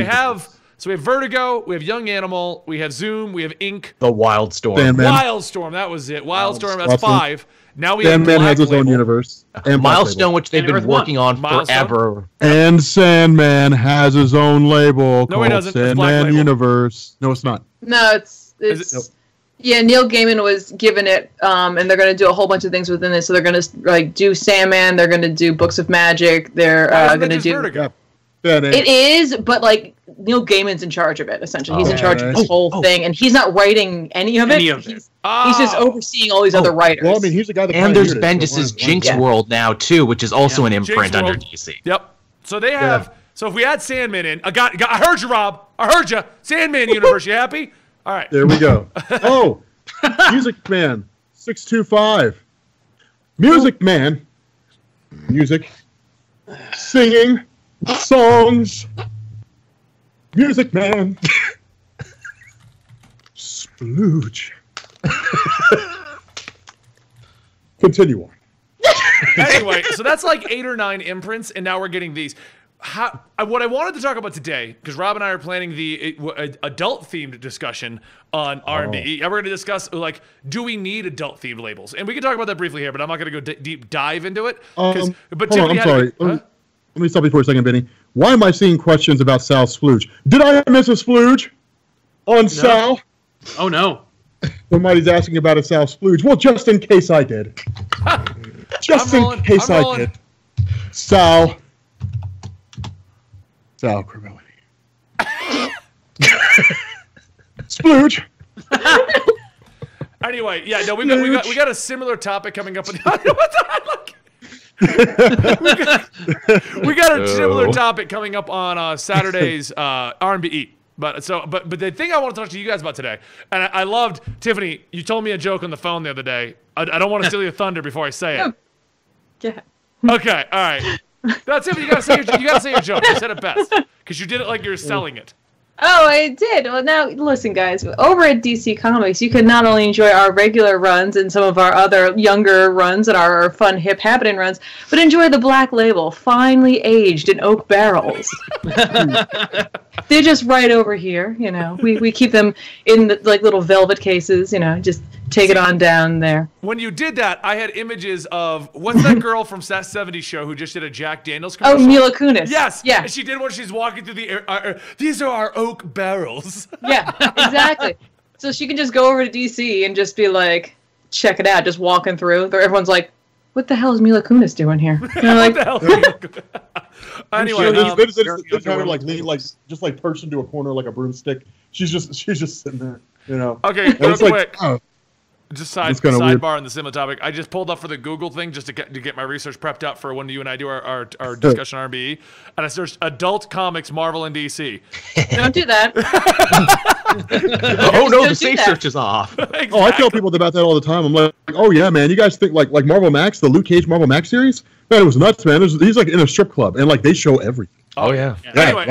S1: So we have Vertigo, we have Young Animal, we have Zoom, we have Inc.
S3: The Wildstorm.
S1: Wildstorm, that was it. Wildstorm, that's 5. Now we have
S4: Sandman has his own universe.
S3: And Milestone, which they've been working on forever.
S4: And Sandman has his own label called
S1: he doesn't.
S4: Sandman Universe. No, it's not.
S5: No, it's Yeah, Neil Gaiman was given it, and they're going to do a whole bunch of things within it. So they're going to like do Sandman. They're going to do Books of Magic. They're going to do. It is, but like Neil Gaiman's in charge of it. Essentially, he's in charge of the whole thing, and he's not writing any of it. He's just overseeing all these other writers.
S4: Well, I mean, he's the guy that.
S3: And there's Bendis's Jinx World now too, which is also an imprint under DC.
S1: Yep. So they have. So if we add Sandman in, I heard you, Rob. I heard you. Sandman universe. You happy? All right.
S4: There we go. Oh, Music Man 625. Music Man. Music. Singing. Songs. Music Man. Splooge. Continue on.
S1: Anyway, so that's like 8 or 9 imprints, and now we're getting these. What I wanted to talk about today, because Rob and I are planning the adult-themed discussion on R&B. We're going to discuss, like, do we need adult-themed labels? And we can talk about that briefly here, but I'm not going to go deep dive into it.
S4: Hold on, I'm sorry. Let me stop you for a second, Benny. Why am I seeing questions about Sal Splooge? Did I miss a Splooge on Sal?
S2: Oh, no.
S4: Somebody's asking about a Sal Splooge. Well, just in case I did. Just in case I did. Sal Crivelli. Splooge.
S1: Anyway, yeah, no, we got a similar topic coming up. What the heck? we got a similar topic coming up on Saturday's R&B. But the thing I want to talk to you guys about today, and I loved, Tiffany, you told me a joke on the phone the other day. I don't want to steal your thunder before I say it.
S5: Yeah.
S1: Okay, all right. No, Tiffany, you gotta say your joke. You said it best because you did it like you were selling it.
S5: Oh, I did. Well, now listen, guys. Over at DC Comics, you can not only enjoy our regular runs and some of our other younger runs and our fun, hip, happening runs, but enjoy the Black Label, finely aged in oak barrels. They're just right over here. You know, we keep them in the, like little velvet cases. You know, just take it on down there.
S1: When you did that, I had images of what's that girl from Sat 70 show who just did a Jack Daniels commercial?
S5: Oh, Mila Kunis.
S1: Yes.
S5: Yeah.
S1: And she did when she's walking through the air. These are our oak barrels.
S5: Yeah, exactly. So she can just go over to DC and just be like, check it out, just walking through. Everyone's like, what the hell is Mila Kunis doing here? And I'm like,
S1: what the hell is Mila Kunis? Anyway,
S4: just have her like lean, like just like perched into a corner like a broomstick. She's just sitting there, you know.
S1: Okay, real quick.
S4: Like,
S1: just sidebar on the similar topic. I just pulled up for the Google thing just to get my research prepped up for when you and I do our discussion on RBE, and I searched adult comics, Marvel and DC.
S5: Don't do that.
S3: Oh no, the safe search is off.
S1: Exactly.
S4: Oh, I tell people about that all the time. I'm like, oh yeah, man, you guys think like Marvel Max, the Luke Cage Marvel Max series? Man, it was nuts, man. He's like in a strip club, and like they show everything.
S3: Oh yeah.
S1: Anyway,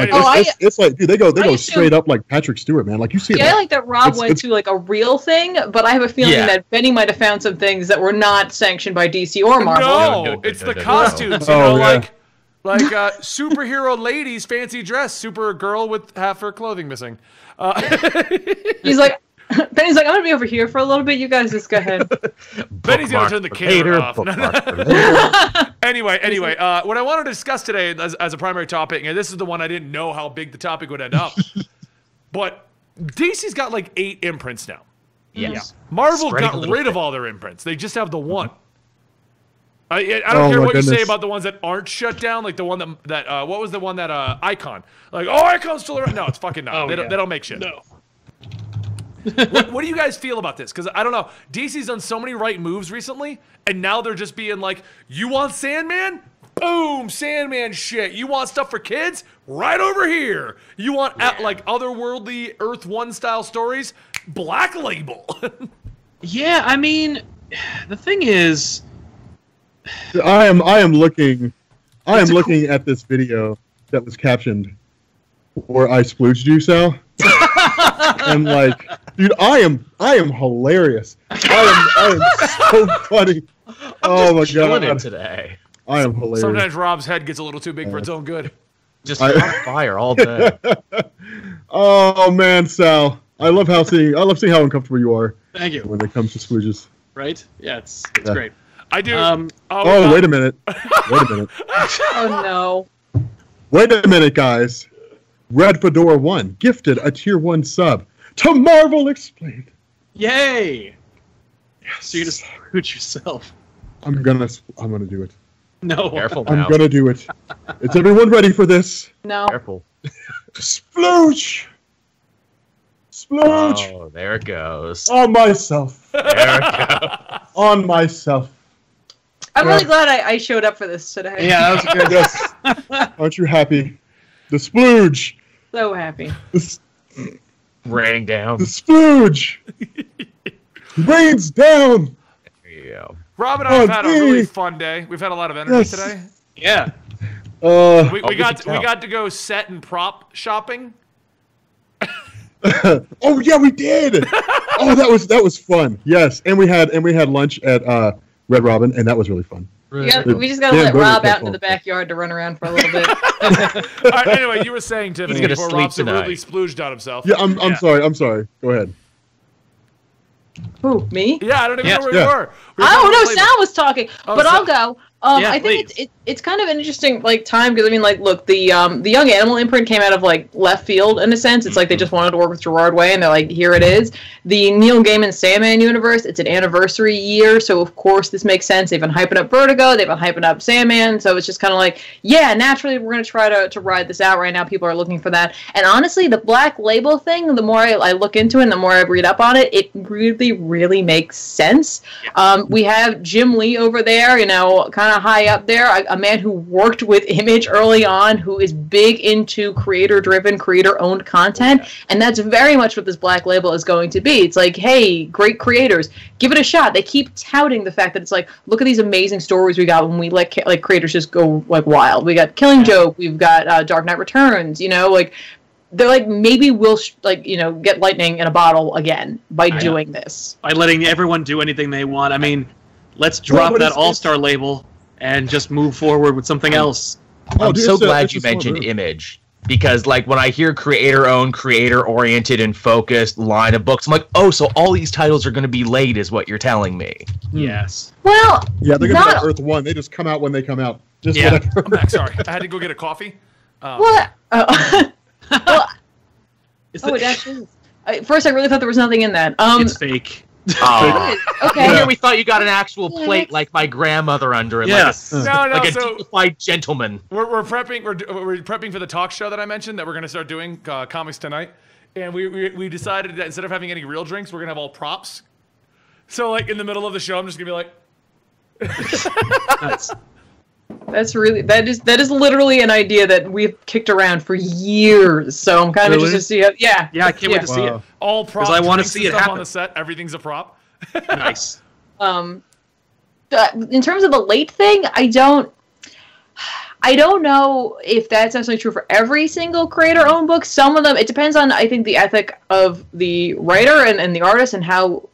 S4: it's like, dude, they go straight up like Patrick Stewart, man. Like you see it.
S5: Yeah, I like that Rob went to like a real thing, but I have a feeling that Benny might have found some things that were not sanctioned by DC or Marvel.
S1: No, it's the costumes, you know, like superhero ladies fancy dress, Supergirl with half her clothing missing.
S5: He's like, Benny's like, I'm gonna be over here for a little bit. You guys just go ahead.
S1: Benny's gonna turn the camera off. Anyway, what I wanted to discuss today as a primary topic, and this is the one I didn't know how big the topic would end up, but DC's got like 8 imprints now.
S3: Yes.
S1: Marvel got rid of all their imprints. They just have the one. I don't care what you say about the ones that aren't shut down, like the one that what was the one that Icon? Like, oh, Icon's still around. No, it's fucking not. They don't make shit.
S2: No.
S1: What do you guys feel about this? Because I don't know. DC's done so many right moves recently, and now they're just being like, you want Sandman? Boom, Sandman shit. You want stuff for kids? Right over here. You want like otherworldly Earth 1 style stories? Black Label.
S2: Yeah, I mean, the thing is,
S4: I am looking at this video that was captioned where I splooged you, Sal. And like, dude, I am hilarious. I am so funny. Oh my god,
S3: today.
S4: I am hilarious.
S1: Sometimes Rob's head gets a little too big for its own good.
S3: Just on fire all day.
S4: Oh man, Sal, I love seeing how uncomfortable you are.
S2: Thank you.
S4: When it comes to splooges.
S2: Right? Yeah, it's great.
S1: I do.
S4: Wait a minute.
S5: Oh no.
S4: Wait a minute, guys. Red Fedora 1 gifted a tier 1 sub to Marvel Explained.
S2: Yay! So you just screwed yourself.
S4: I'm gonna do it.
S2: No.
S3: Careful
S4: I'm
S3: now.
S4: gonna do it. Is everyone ready for this?
S5: No.
S3: Careful.
S4: Splooge! Splooge!
S3: Oh, there it goes.
S4: On myself.
S3: There it goes.
S4: On myself.
S5: I'm really glad I showed up for this today.
S2: Yeah, that was good.
S4: Yes. Aren't you happy? The splooge!
S5: So happy.
S3: Raining down.
S4: The splooge! Rains down!
S3: There you go.
S1: Rob and I have had a really fun day. We've had a lot of energy today.
S2: Yeah.
S1: We got to go set and prop shopping.
S4: Oh yeah, we did. Oh, that was fun. Yes, and we had lunch at Red Robin, and that was really fun.
S5: We just gotta let Rob out into the backyard to run around for a little bit.
S1: All right, anyway, you were saying, Tiffany, before Rob so rudely splooged on himself.
S4: Yeah, I'm sorry. Go ahead.
S5: Who, me?
S1: Yeah, I don't even know where you were.
S5: Oh no, Sal was talking, but I'll go.
S2: Yeah,
S5: I think it's kind of an interesting time because I mean look, the Young Animal imprint came out of left field in a sense. It's like they just wanted to work with Gerard Way and they're like, here it is. The Neil Gaiman Sandman universe, it's an anniversary year, so of course this makes sense. They've been hyping up Vertigo, they've been hyping up Sandman, so it's just kind of like, yeah, naturally we're gonna try to ride this out right now. People are looking for that, and honestly, the Black Label thing, the more I look into it and the more I read up on it, it really makes sense. We have Jim Lee over there, kind of high up there, a man who worked with Image early on, who is big into creator-driven, creator-owned content, and that's very much what this Black Label is going to be. It's like, hey, great creators, give it a shot. They keep touting the fact that it's like, look at these amazing stories we got when we let creators just go wild. We got Killing Joke, we've got Dark Knight Returns, they're like, maybe we'll get lightning in a bottle again by doing this.
S2: By letting everyone do anything they want. I mean, let's drop that all-star label and just move forward with something else.
S3: I'm so glad you mentioned Image. Because, when I hear creator-owned, creator-oriented, and focused line of books, I'm like, oh, so all these titles are going to be late, is what you're telling me.
S2: Yes.
S5: Well,
S4: yeah, they're going to be Earth 1. They just come out when they come out. Just whatever.
S1: I'm back, sorry. I had to go get a coffee.
S5: What? Well, it actually is. First, I really thought there was nothing in that.
S2: It's fake.
S5: Oh. Okay.
S3: Here we thought you got an actual plate like my grandmother under it.
S2: Yes.
S3: Like a dignified gentleman.
S1: We're prepping. We're prepping for the talk show that I mentioned that we're going to start doing, Comics Tonight, and we decided that instead of having any real drinks, we're going to have all props. So in the middle of the show, I'm just going to be like.
S2: Nice.
S5: That is literally an idea that we've kicked around for years. So I'm kind of interested to see it. Yeah.
S2: Yeah, I can't wait to see it.
S1: All props.
S2: Because I want to see it happen
S1: on the set. Everything's a prop.
S2: Nice.
S5: In terms of the late thing, I don't know if that's necessarily true for every single creator-owned book. Some of them, it depends on, I think, the ethic of the writer and the artist and how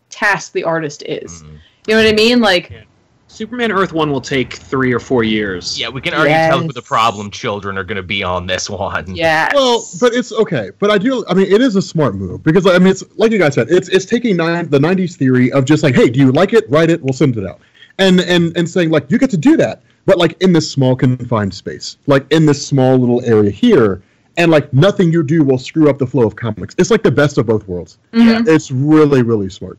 S5: tasked the artist is. Mm-hmm. You know what I mean?
S2: Superman Earth 1 will take 3 or 4 years.
S3: Yeah, we can already tell who the problem children are going to be on this one.
S5: Yeah.
S4: Well, but it's okay. But it is a smart move because it's like you guys said, it's taking the 90s theory of just hey, do you like it? Write it. We'll send it out. And saying you get to do that, but in this small confined space, in this small little area here, and nothing you do will screw up the flow of comics. It's the best of both worlds. Mm-hmm. It's really, really smart.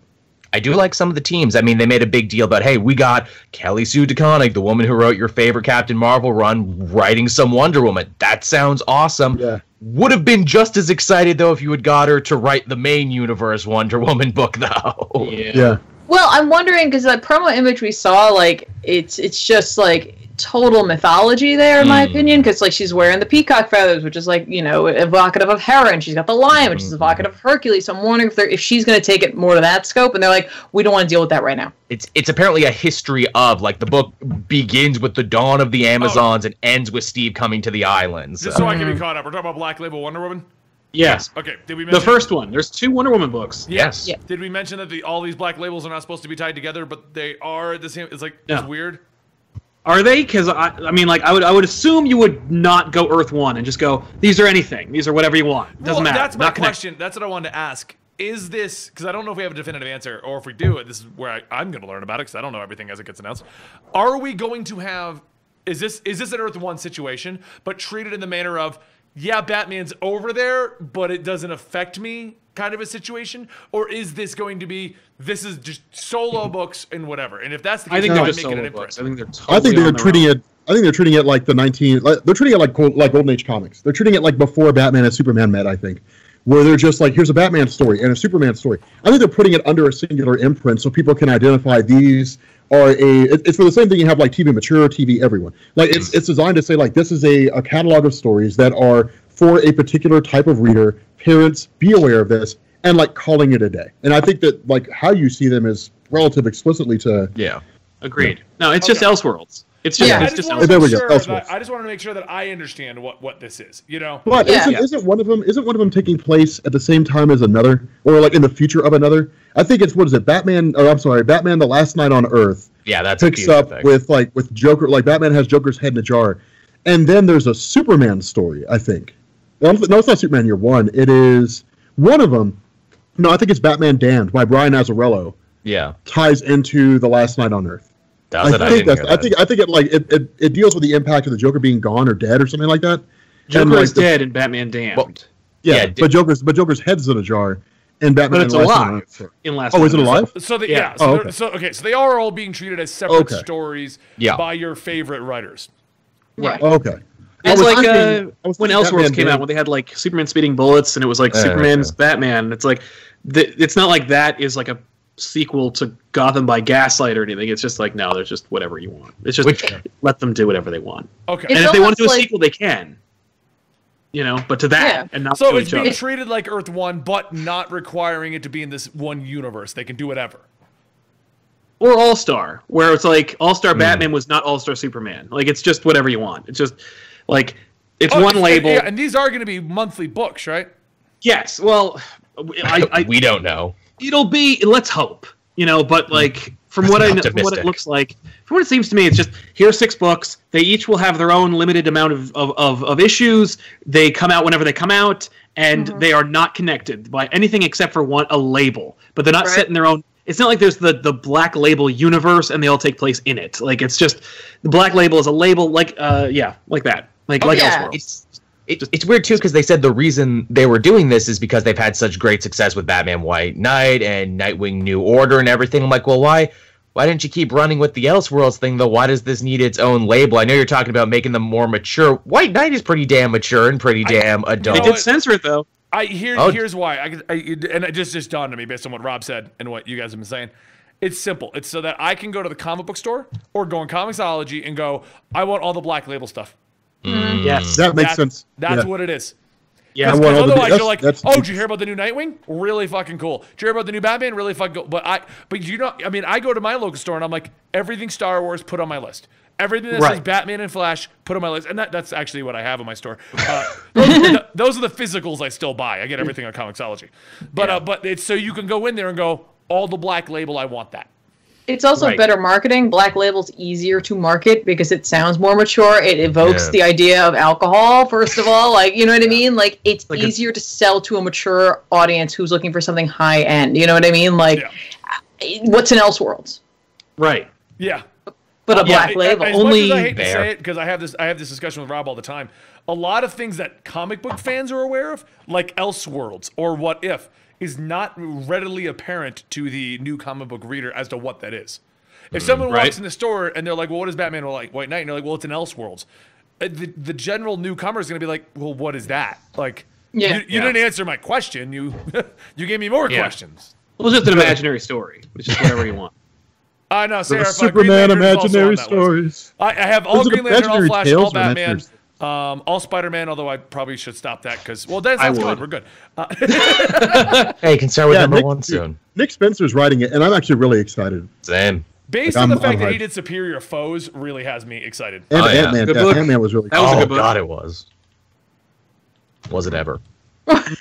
S3: I do like some of the teams. I mean, they made a big deal about, hey, we got Kelly Sue DeConnick, the woman who wrote your favorite Captain Marvel run, writing some Wonder Woman. That sounds awesome. Yeah. Would have been just as excited, though, if you had got her to write the main universe Wonder Woman book, though.
S4: Yeah.
S5: Well, I'm wondering, because the promo image we saw, it's just, total mythology there, in my opinion, because, she's wearing the peacock feathers, which is, evocative of Hera, and she's got the lion, which is evocative of Hercules, so I'm wondering if she's going to take it more to that scope, and they're like, we don't want to deal with that right now.
S3: It's apparently a history of, the book begins with the dawn of the Amazons and ends with Steve coming to the islands.
S1: Just so I can be caught up, we're talking about Black Label Wonder Woman?
S2: Yes.
S1: Okay. Did we mention
S2: the first one? There's 2 Wonder Woman books.
S1: Yes.
S5: Yeah.
S1: Did we mention that all these Black Labels are not supposed to be tied together, but they are the same? It's it's weird.
S2: Are they? Because I would assume you would not go Earth 1 and just go, these are anything. These are whatever you want. Doesn't matter.
S1: That's my question. That's what I wanted to ask. Is this, because I don't know if we have a definitive answer, or if we do, this is where I'm going to learn about it, because I don't know everything as it gets announced. Are we going to have, is this an Earth 1 situation, but treated in the manner of, yeah, Batman's over there, but it doesn't affect me kind of a situation? Or is this going to be, this is just solo books and whatever? And if that's the case,
S2: I think they're just
S1: make it an
S2: solo
S1: imprint.
S2: books. I think they're totally
S4: they're treating it like they're treating it like Golden Age comics. They're treating it like before Batman and Superman met, I think. Where they're just like, here's a Batman story and a Superman story. I think they're putting it under a singular imprint so people can identify these are it's for the same thing you have like TV Mature, TV Everyone. Like it's designed to say like this is a catalog of stories that are for a particular type of reader. Parents, be aware of this, and like calling it a day. And I think that like how you see them is relative explicitly to
S2: Agreed. No, it's just Elseworlds. It's just,
S1: I
S2: it's
S1: just
S2: just
S1: want
S4: There we
S1: to
S4: go.
S1: I just want to make sure that I understand what this is, you know?
S4: But isn't one of them taking place at the same time as another, or like in the future of another? I think it's Batman the Last Night on Earth.
S3: Yeah, that's
S4: picks up with Joker. Like Batman has Joker's head in a jar, and then there's a Superman story. I think. No, it's not Superman Year One. It is one of them. No, I think it's Batman Damned by Brian Azzarello.
S3: Yeah,
S4: ties into the Last Night on Earth. I think it deals with the impact of the Joker being gone or dead or something like that.
S2: Joker is dead in Batman Damned.
S4: But Joker's head's in a jar, and Batman.
S2: But it's alive in Last.
S4: Oh, is it alive?
S1: So they are all being treated as separate stories by your favorite writers.
S5: Right.
S4: Okay.
S2: It's like when Elseworlds came out, when they had like Superman spitting bullets, and it was like Superman's Batman. It's like it's not like that is like a sequel to Gotham by Gaslight or anything. It's just like, no, there's just whatever you want. It's just let them do whatever they want.
S1: Okay.
S2: And if they want to do a sequel, they can. You know, but to that and not
S1: so
S2: to
S1: it's
S2: each
S1: being
S2: other.
S1: treated like Earth 1, but not requiring it to be in this one universe. They can do whatever.
S2: Or All-Star, where it's like All-Star Batman was not All-Star Superman. Like, it's just whatever you want. It's just like it's one label.
S1: Yeah, and these are going to be monthly books, right?
S2: Yes. Well,
S3: we don't know.
S2: It'll be. Let's hope. You know, but like from what I know, from what it looks like, from what it seems to me, it's just here are 6 books. They each will have their own limited amount of issues. They come out whenever they come out, and they are not connected by anything except for a label. But they're not set in their own. It's not like there's the Black Label universe and they all take place in it. Like it's just the Black Label is a label like that. Like Elseworlds.
S3: It's weird too because they said the reason they were doing this is because they've had such great success with Batman White Knight and Nightwing New Order and everything. I'm like, well, why didn't you keep running with the Elseworlds thing though? Why does this need its own label? I know you're talking about making them more mature. White Knight is pretty damn mature and pretty damn adult.
S2: They did censor it though.
S1: Here's why. And it just dawned on me based on what Rob said and what you guys have been saying. It's simple. It's so that I can go to the comic book store or go in Comicsology and go, I want all the Black Label stuff.
S2: Yes,
S4: that makes sense.
S1: That's what it is.
S2: Yeah,
S1: because otherwise you're like, oh, did you hear about the new Nightwing? Really fucking cool. Did you hear about the new Batman? Really fucking cool. But you know, I mean, I go to my local store and I'm like, everything Star Wars, put on my list. Everything that says Batman and Flash, put on my list. And that's actually what I have in my store. Those are the physicals I still buy. I get everything on Comicsology. But it's so you can go in there and go, all the Black Label, I want that.
S5: It's also better marketing. Black Label's easier to market because it sounds more mature. It evokes the idea of alcohol, first of all. Like, you know what I mean? Like, it's like easier to sell to a mature audience who's looking for something high-end. You know what I mean? Like, what's in Elseworlds?
S2: Right.
S1: Yeah.
S5: But a Black Label.
S1: As much as I hate to say it, because I have this discussion with Rob all the time, a lot of things that comic book fans are aware of, like Elseworlds or What If, is not readily apparent to the new comic book reader as to what that is. If someone walks in the store and they're like, well, what is Batman like White Knight? And they're like, well, it's an Elseworlds. The general newcomer is going to be like, well, what is that? Like, you didn't answer my question. You gave me more questions.
S2: Well, it's just an imaginary story. It's just whatever you want.
S1: I know, Sarah.
S4: Superman imaginary stories.
S1: I have all Green Lantern, all Flash, all Batman. All Spider-Man, although I probably should stop that because, well, that's gone. We're good.
S3: Hey, you can start with number 1 soon.
S4: Nick Spencer's writing it, and I'm actually really excited.
S3: Same.
S1: Based on the fact that he did Superior Foes, really has me excited.
S4: And Ant-Man. Ant-Man was really cool.
S3: Oh, God, it was. Was it ever?
S4: It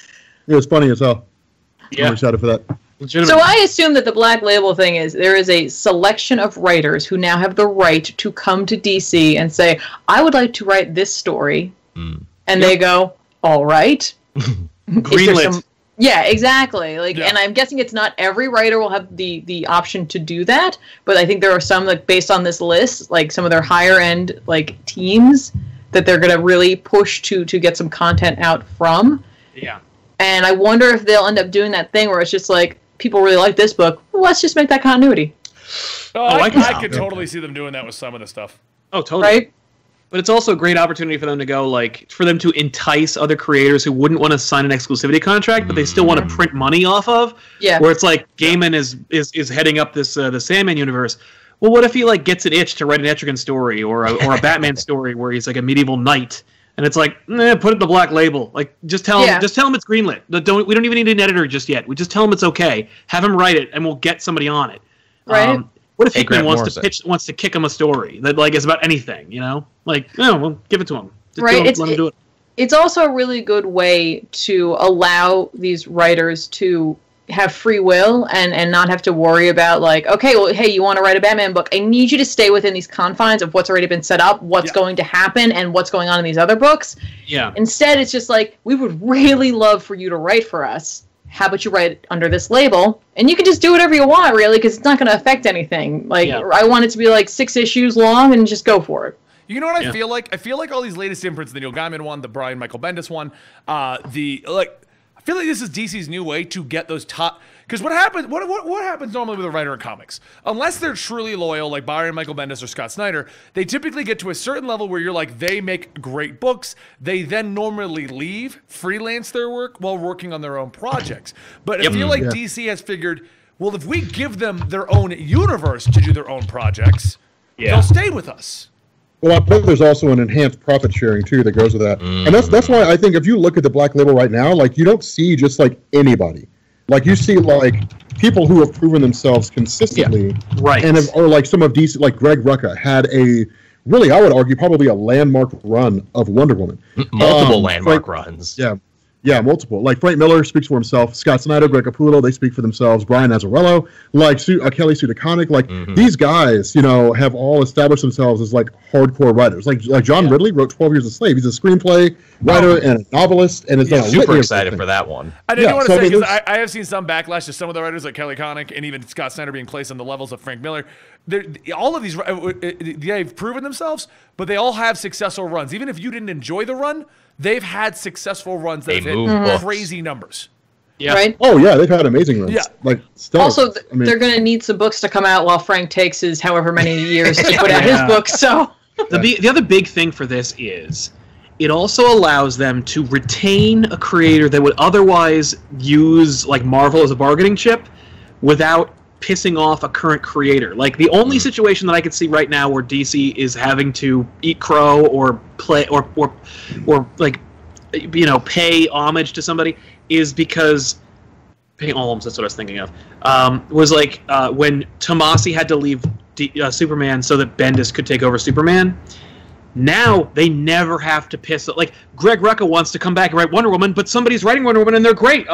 S4: was funny as hell. I'm excited for that.
S5: So I assume that the Black Label thing is there is a selection of writers who now have the right to come to DC and say, I would like to write this story. And they go, all right.
S2: Greenlit.
S5: Yeah, exactly. Like, and I'm guessing it's not every writer will have the option to do that, but I think there are some, like, based on this list, like some of their higher end like teams that they're going to really push to get some content out from.
S2: Yeah.
S5: And I wonder if they'll end up doing that thing where it's just like, people really like this book, well, let's just make that continuity.
S1: I could totally see them doing that with some of the stuff.
S2: Oh, totally.
S5: Right?
S2: But it's also a great opportunity for them to go, like, for them to entice other creators who wouldn't want to sign an exclusivity contract, but they still want to print money off of.
S5: Yeah.
S2: Where it's like, Gaiman is heading up this the Sandman universe. Well, what if he, like, gets an itch to write an Etrigan story or a Batman story where he's like a medieval knight? And it's like, put it in the Black Label. Like, just tell him it's greenlit. We don't even need an editor just yet. We just tell him it's okay. Have him write it, and we'll get somebody on it.
S5: Right.
S2: What if Hickman wants to kick him a story that like is about anything, you know? Like, no, we'll give it to him. Just let him do it.
S5: It's also a really good way to allow these writers to have free will and not have to worry about like, okay, well, hey, you want to write a Batman book? I need you to stay within these confines of what's already been set up, what's going to happen, and what's going on in these other books. Yeah. Instead, it's just like, we would really love for you to write for us. How about you write it under this label? And you can just do whatever you want, really, because it's not going to affect anything. Like, I want it to be like 6 issues long and just go for it.
S1: You know what I feel like? I feel like all these latest imprints, the Neil Gaiman one, the Brian Michael Bendis one, I feel like this is DC's new way to get those top. Because what happens normally with a writer in comics? Unless they're truly loyal, like Brian Michael Bendis or Scott Snyder, they typically get to a certain level where you're like, they make great books. They then normally leave, freelance their work while working on their own projects. But I feel like DC has figured, well, if we give them their own universe to do their own projects, they'll stay with us.
S4: Well, I bet there's also an enhanced profit sharing too that goes with that, and that's why I think if you look at the Black Label right now, like you don't see just like anybody, like you see like people who have proven themselves consistently,
S2: right?
S4: And or like some of DC, like Greg Rucka had a really, I would argue, probably a landmark run of Wonder Woman,
S3: multiple landmark runs,
S4: Yeah, multiple. Like Frank Miller speaks for himself. Scott Snyder, Greg Capullo, they speak for themselves. Brian Azzarello, like Kelly Sue DeConnick, like these guys, you know, have all established themselves as like hardcore writers. Like John Ridley wrote 12 Years a Slave. He's a screenplay writer and a novelist, and is
S3: super excited for that one.
S1: I didn't want to say because I have seen some backlash to some of the writers like Kelly Connick and even Scott Snyder being placed on the levels of Frank Miller. All of these, they've proven themselves, but they all have successful runs. Even if you didn't enjoy the run, they've had successful runs that have hit crazy numbers.
S2: Yeah.
S5: Right?
S4: Oh, yeah, they've had amazing runs.
S1: Yeah.
S4: Like, stellar.
S5: Also, they're going to need some books to come out while Frank takes his however many years to put out his book, so...
S2: The other big thing for this is it also allows them to retain a creator that would otherwise use, like, Marvel as a bargaining chip without pissing off a current creator. Like, the only situation that I could see right now where DC is having to eat crow or play or like, you know, pay homage to somebody is because paying alms, that's what I was thinking of, was like when Tomasi had to leave Superman so that Bendis could take over Superman. Now they never have to piss. Like Greg Rucka wants to come back and write Wonder Woman, but somebody's writing Wonder Woman and they're great.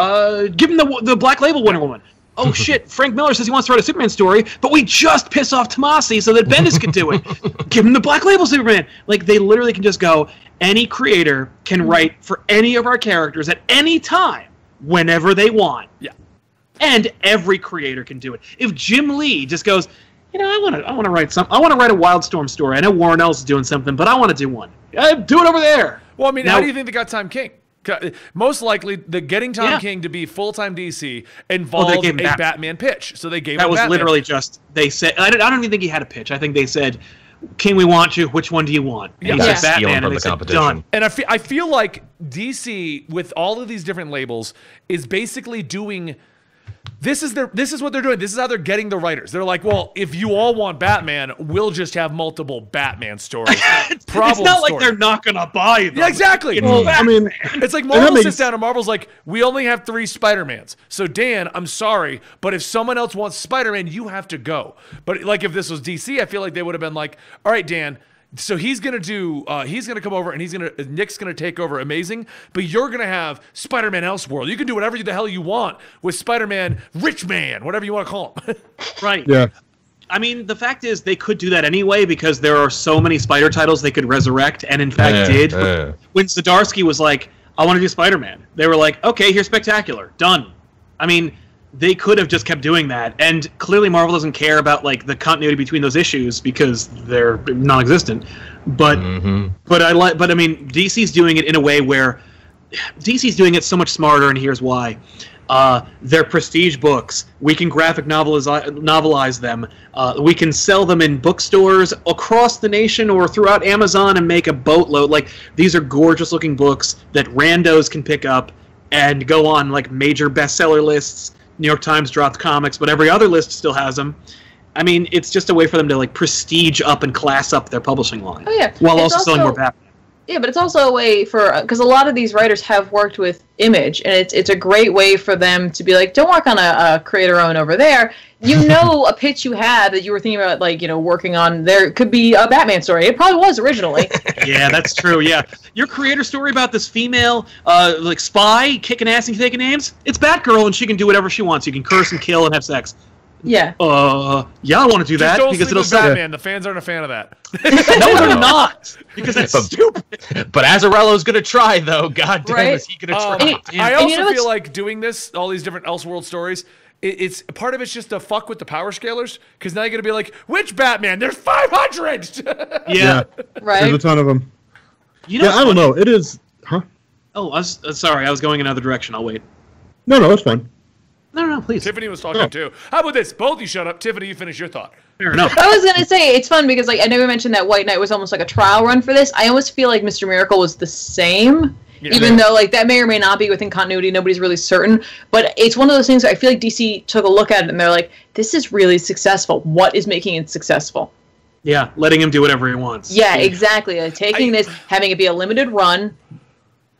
S2: Give him the Black Label Wonder Woman. Oh shit, Frank Miller says he wants to write a Superman story, but we just piss off Tomasi so that Bendis can do it. Give him the Black Label Superman. Like, they literally can just go, any creator can write for any of our characters at any time, whenever they want.
S1: Yeah.
S2: And every creator can do it. If Jim Lee just goes, you know, I want to write I want to write a Wildstorm story. I know Warren Ellis is doing something, but I want to do one. Do it over there.
S1: Well, I mean, how do you think they got Tom King? Most likely, the getting Tom King to be full-time DC involved a Batman pitch. So they gave him Batman.
S2: That was literally just, they said, I don't even think he had a pitch. I think they said, King, we want you. Which one do you want? And he said Batman, and they said, done.
S1: And I feel like DC, with all of these different labels, is basically doing... This is what they're doing. This is how they're getting the writers. They're like, well, if you all want Batman, we'll just have multiple Batman stories.
S2: It's not like they're not going to buy them.
S1: Yeah, exactly.
S4: Well, I mean,
S1: it's like Marvel sits down and Marvel's like, we only have 3 Spider-Mans. So Dan, I'm sorry, but if someone else wants Spider-Man, you have to go. But like if this was DC, I feel like they would have been like, all right, Dan, so he's gonna come over and Nick's gonna take over Amazing, but you're gonna have Spider-Man Elseworld. You can do whatever the hell you want with Spider-Man Rich Man, whatever you want to call him.
S2: Right.
S4: Yeah.
S2: I mean, the fact is they could do that anyway because there are so many Spider titles they could resurrect, and in fact did. When Zdarsky was like, I want to do Spider-Man, they were like, okay, here's Spectacular. Done. I mean, they could have just kept doing that. And clearly Marvel doesn't care about like the continuity between those issues because they're non-existent. But I mean DC's doing it in a way where DC's doing it so much smarter, and here's why. They're prestige books. We can graphic novelize them. We can sell them in bookstores across the nation or throughout Amazon and make a boatload. Like, these are gorgeous-looking books that randos can pick up and go on like major bestseller lists. New York Times dropped comics, but every other list still has them. I mean, it's just a way for them to like prestige up and class up their publishing line.
S5: Oh yeah,
S2: while also selling more Batman.
S5: Yeah, but it's also a way for, because a lot of these writers have worked with Image, and it's a great way for them to be like, don't work on a creator-own over there. You know, a pitch you had that you were thinking about, like, you know, working on, there could be a Batman story. It probably was originally.
S2: Yeah, that's true, yeah. Your creator story about this female, like, spy kicking ass and taking names? It's Batgirl, and she can do whatever she wants. You can curse and kill and have sex.
S5: Yeah.
S2: Yeah, I want to do that because it'll sell.
S1: Batman. The fans aren't a fan of that.
S2: No, they're not, because that's stupid.
S3: But Azzarello's gonna try, though. God damn,
S5: Right?
S3: is he gonna try?
S1: I also feel like doing this, all these different Elseworld stories, it's part of it's just to fuck with the power scalers, because now you're gonna be like, which Batman? There's 500.
S2: Yeah.
S5: Right.
S4: There's a ton of them.
S2: You know,
S4: I don't know. It is, huh?
S2: Oh, sorry, I was going another direction. I'll wait.
S4: No, it's fine.
S2: No, please.
S1: Tiffany was talking too. How about this? Both you shut up. Tiffany, you finish your thought.
S2: Fair enough.
S5: I was gonna say it's fun because, like, I know we mentioned that White Knight was almost like a trial run for this. I almost feel like Mr. Miracle was the same, even though like that may or may not be within continuity. Nobody's really certain, but it's one of those things where I feel like DC took a look at it and they're like, "This is really successful. What is making it successful?"
S2: Yeah, letting him do whatever he wants.
S5: Yeah, exactly. Like, taking this, having it be a limited run.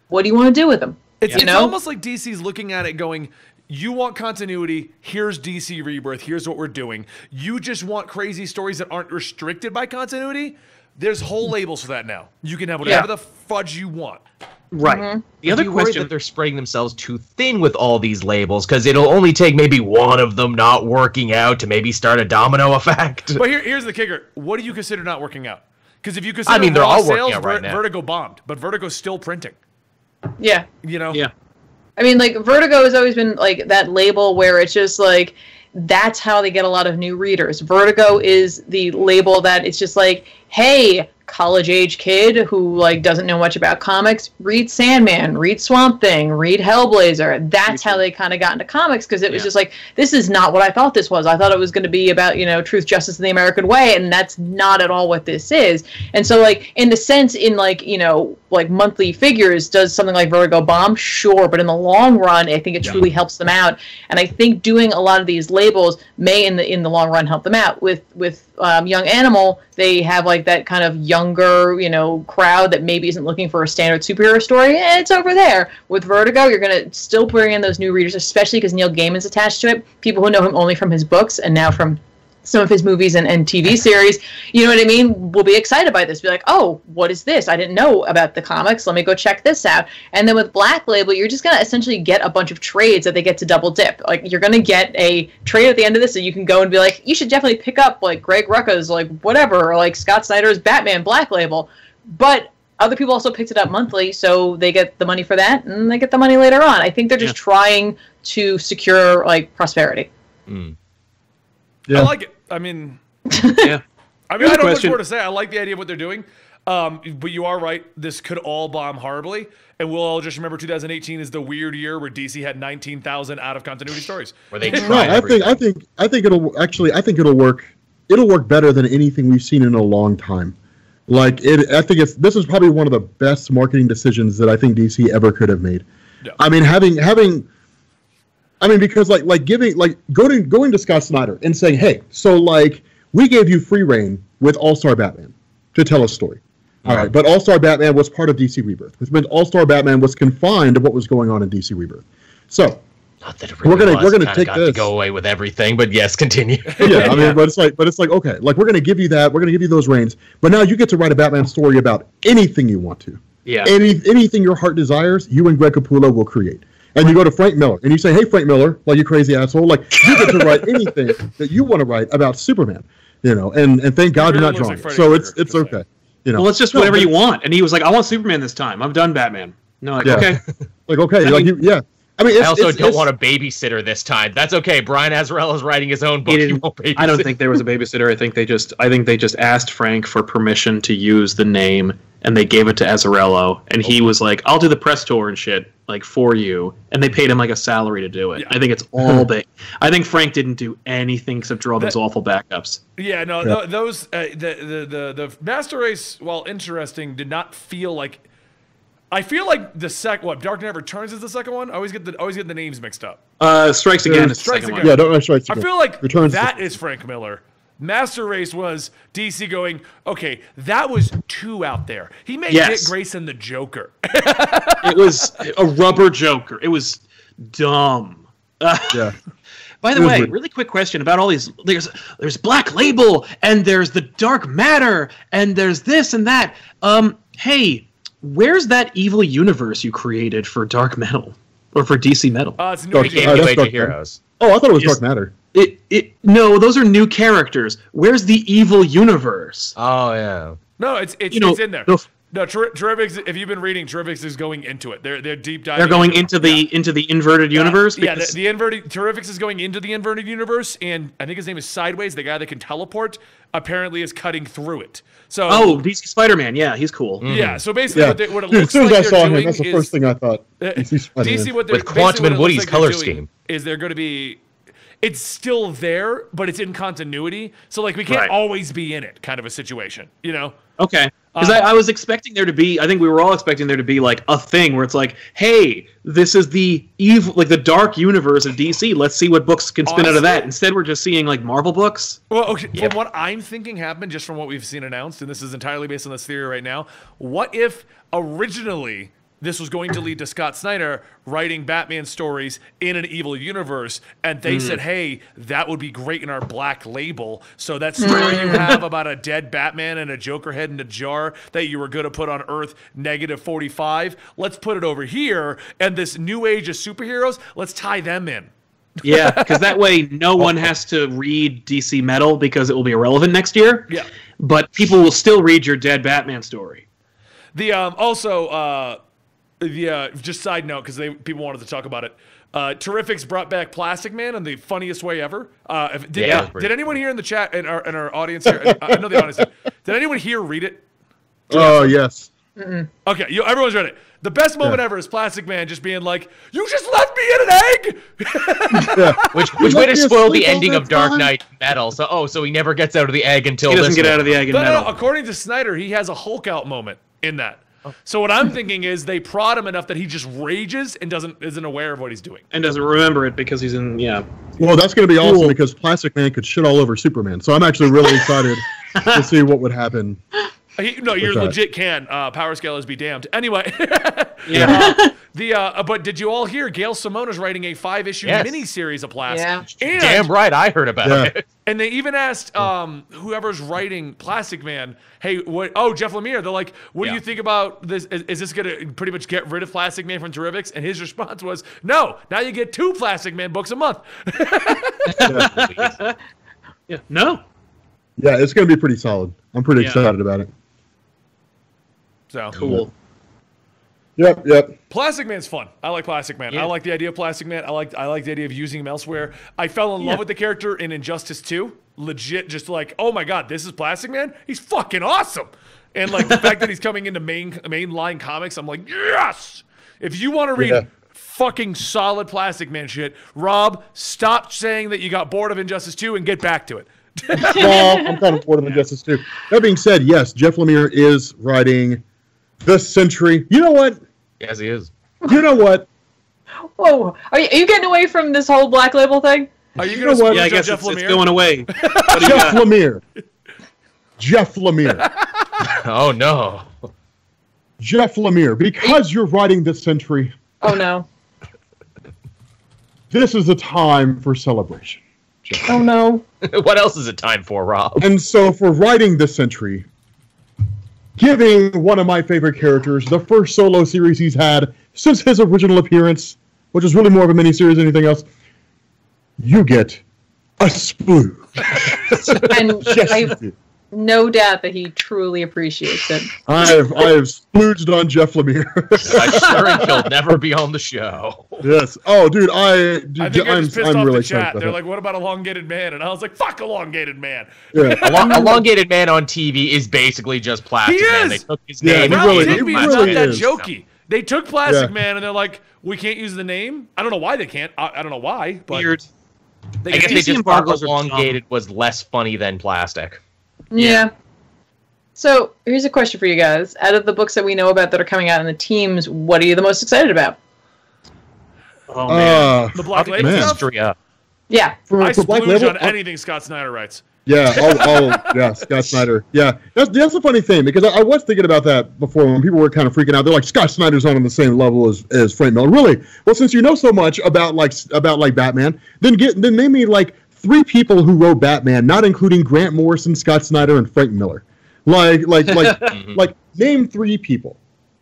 S5: What do you want to do with them?
S1: It's almost like DC's looking at it going, you want continuity, here's DC Rebirth, here's what we're doing. You just want crazy stories that aren't restricted by continuity? There's whole labels for that now. You can have whatever the fudge you want.
S2: Right.
S5: Mm-hmm.
S3: The other question that they're spreading themselves too thin with all these labels, because it'll only take maybe one of them not working out to maybe start a domino effect.
S1: But here's the kicker. What do you consider not working out? Because if you consider
S3: they're all working
S1: sales,
S3: out right now.
S1: Vertigo bombed, but Vertigo's still printing.
S5: Yeah.
S1: You know?
S2: Yeah.
S5: I mean, like, Vertigo has always been, like, that label where it's just, like, that's how they get a lot of new readers. Vertigo is the label that it's just like, hey, college-age kid who, like, doesn't know much about comics, read Sandman, read Swamp Thing, read Hellblazer. That's how they kind of got into comics, because it was just like, this is not what I thought this was. I thought it was going to be about, you know, truth, justice, and the American way, and that's not at all what this is. And so, like, in the sense, in, like, you know, like, monthly figures, does something like Vertigo bomb? Sure, but in the long run, I think it truly helps them out. And I think doing a lot of these labels may, in the long run, help them out. With Young Animal, they have, like, that kind of younger, you know, crowd that maybe isn't looking for a standard superhero story. It's over there. With Vertigo, you're going to still bring in those new readers, especially because Neil Gaiman's attached to it. People who know him only from his books and now from some of his movies and TV series, you know what I mean, will be excited by this. Be like, oh, what is this? I didn't know about the comics. Let me go check this out. And then with Black Label, you're just going to essentially get a bunch of trades that they get to double dip. Like, you're going to get a trade at the end of this, so you can go and be like, you should definitely pick up, like, Greg Rucka's, like, whatever, or, like, Scott Snyder's Batman Black Label. But other people also picked it up monthly, so they get the money for that, and they get the money later on. I think they're just trying to secure, like, prosperity.
S3: Mm.
S4: Yeah.
S1: I like it. I mean,
S2: Yeah.
S1: I don't have much more to say. I like the idea of what they're doing. But you are right. This could all bomb horribly. And we'll all just remember 2018 is the weird year where DC had 19,000 out of continuity stories.
S3: Where they
S4: No,
S3: tried
S4: I think it'll work. It'll work better than anything we've seen in a long time. Like, this is probably one of the best marketing decisions that I think DC ever could have made.
S1: Yeah.
S4: I mean, because going to Scott Snyder and saying, hey, so, like, we gave you free reign with All-Star Batman to tell a story. All right, but All-Star Batman was part of DC Rebirth, which meant All-Star Batman was confined to what was going on in DC Rebirth. So,
S3: not that it really
S4: we're gonna take this.
S3: To go away with everything, but yes, continue.
S4: Yeah, I mean, but it's like okay, like, we're gonna give you that, we're gonna give you those reins, but now you get to write a Batman story about anything you want to.
S2: Yeah.
S4: Anything your heart desires, you and Greg Capullo will create. And you go to Frank Miller, and you say, hey, Frank Miller, like, you crazy asshole, like, you get to write anything that you want to write about Superman, you know, and thank God you're not drawing it. So it's okay. You know,
S2: Well, it's just whatever you want. And he was like, I want Superman this time. I'm done Batman. No, like, okay.
S4: Like, okay, I mean,
S3: I also don't want a babysitter this time. That's okay. Brian Azzarello is writing his own book.
S2: I don't think there was a babysitter. I think they just asked Frank for permission to use the name, and they gave it to Azzarello, and he was like, "I'll do the press tour and shit, like, for you," and they paid him like a salary to do it. Yeah. I think it's all big. I think Frank didn't do anything except draw those awful backups.
S1: Yeah, no, those the Master Race, while interesting, did not feel like. I feel like the Dark Knight Returns is the second one. I always get the names mixed up.
S2: Strikes Again is the second one.
S4: Yeah, Dark Knight Strikes Again.
S1: I feel like
S4: Returns
S1: that is Frank Miller. Master Race was DC going, okay, that was too out there. He made Dick Grayson the Joker.
S2: It was a rubber Joker. It was dumb.
S4: Yeah.
S2: By the way, really quick question about all these. There's Black Label, and there's the Dark Matter, and there's this and that. Hey, where's that evil universe you created for Dark Metal or for DC Metal?
S1: It's New Age
S3: of Heroes.
S4: Oh, I thought it was Dark Matter.
S2: No, those are new characters. Where's the evil universe?
S3: Oh yeah.
S1: No, it's in there. No, Terrifics. If you've been reading, Terrifics is going into it. They're deep diving.
S2: They're going into the inverted universe.
S1: Yeah, the inverted Terrifics is going into the inverted universe, and I think his name is Sideways. The guy that can teleport apparently is cutting through it. So
S2: DC Spider-Man. Yeah, he's cool.
S1: Mm-hmm. Yeah. So basically, what it looks
S4: as soon
S1: like
S4: as I saw him,
S1: doing
S4: that's the first thing I thought.
S1: DC,
S3: with Quantum and Woody's color scheme,
S1: is they're going to be. It's still there, but it's in continuity. So, like, we can't always be in it, kind of a situation, you know?
S2: Okay. Because I was expecting there to be, I think we were all expecting there to be, like, a thing where it's like, hey, this is the evil, like, the dark universe of DC. Let's see what books can spin out of that. Instead, we're just seeing, like, Marvel books.
S1: Well, okay, from what I'm thinking happened, just from what we've seen announced, and this is entirely based on this theory right now, what if originally this was going to lead to Scott Snyder writing Batman stories in an evil universe, and they said, hey, that would be great in our Black Label. So that story you have about a dead Batman and a Joker head in a jar that you were going to put on Earth -45, let's put it over here, and this new age of superheroes, let's tie them in.
S2: Yeah, because that way no one has to read DC Metal because it will be irrelevant next year.
S1: Yeah.
S2: But people will still read your dead Batman story.
S1: Just side note, because people wanted to talk about it. Terrifics brought back Plastic Man in the funniest way ever. Did anyone here in the chat, in our audience here, I know the audience did anyone here read it?
S4: Oh, yes.
S1: Okay, everyone's read it. The best moment ever is Plastic Man just being like, "You just left me in an egg."
S3: Which way to spoil the ending of Dark Knight Metal? So he never gets out of the egg until
S2: he doesn't get out of the egg in Metal.
S1: No, according to Snyder, he has a Hulk out moment in that. So what I'm thinking is they prod him enough that he just rages and isn't aware of what he's doing.
S2: And doesn't remember it because he's in,
S4: Well, that's going to be awesome because Plastic Man could shit all over Superman. So I'm actually really excited to see what would happen.
S1: You legit can. Power scalers be damned. Anyway. But did you all hear Gail Simone is writing a 5-issue miniseries of Plastic?
S5: Yeah.
S1: And,
S3: damn right, I heard about it.
S1: And they even asked whoever's writing Plastic Man, hey, Jeff Lemire, they're like, what do you think about this? Is this going to pretty much get rid of Plastic Man from Terrifics? And his response was, no, now you get 2 Plastic Man books a month.
S2: No.
S4: Yeah, it's going to be pretty solid. I'm pretty excited about it.
S1: So
S2: cool.
S4: Yep.
S1: Plastic Man's fun. I like Plastic Man. I like the idea of Plastic Man. I like the idea of using him elsewhere. I fell in love with the character in Injustice 2. Legit, just like, oh my god, this is Plastic Man? He's fucking awesome. And like the fact that he's coming into mainline comics, I'm like, yes! If you want to read fucking solid Plastic Man shit, Rob, stop saying that you got bored of Injustice 2 and get back to it.
S4: Well, I'm kind of bored of Injustice 2. That being said, yes, Jeff Lemire is writing The Century. You know what?
S3: Yes, he is.
S4: You know what?
S5: Whoa. Are you getting away from this whole Black Label thing?
S1: Are you going to
S2: I guess Jeff Lemire? It's going away.
S4: Jeff Lemire. Jeff Lemire.
S3: Oh, no.
S4: Jeff Lemire, because you're writing The Century.
S5: Oh, no.
S4: This is a time for celebration.
S5: Oh, no.
S3: What else is it time for, Rob?
S4: And so for writing The Century, giving one of my favorite characters the first solo series he's had since his original appearance, which is really more of a miniseries than anything else, you get a splooge.
S5: And
S4: yes, you do.
S5: no doubt that he truly appreciates it.
S4: I have splooged on Jeff Lemire.
S3: I'm sure he'll never be on the show.
S4: Yes. Oh, dude,
S1: I think I just pissed off
S4: really
S1: the chat. They're like, "What about Elongated Man?" And I was like, "Fuck Elongated Man."
S4: Yeah.
S3: Elongated Man on TV is basically just Plastic Man. They took his name.
S4: He
S1: Ralph
S4: really
S1: Digby's not that
S4: is.
S1: jokey. They took Plastic Man and they're like, "We can't use the name." I don't know why they can't. I don't know why. But
S2: Weird.
S3: I guess they just thought Elongated was less funny than Plastic.
S5: Yeah. So here's a question for you guys. Out of the books that we know about that are coming out in the teams, what are you the most excited about?
S2: Oh man,
S1: the Black Label stuff.
S5: Yeah.
S4: For
S1: I
S4: Black
S1: splooge
S4: Label,
S1: on anything Scott Snyder writes.
S4: Yeah, yeah, Scott Snyder. Yeah, that's the funny thing, because I was thinking about that before when people were kind of freaking out. They're like, Scott Snyder's not on the same level as Frank Miller. Really? Well, since you know so much about Batman, then name me like 3 people who wrote Batman, not including Grant Morrison, Scott Snyder, and Frank Miller. Like name 3 people.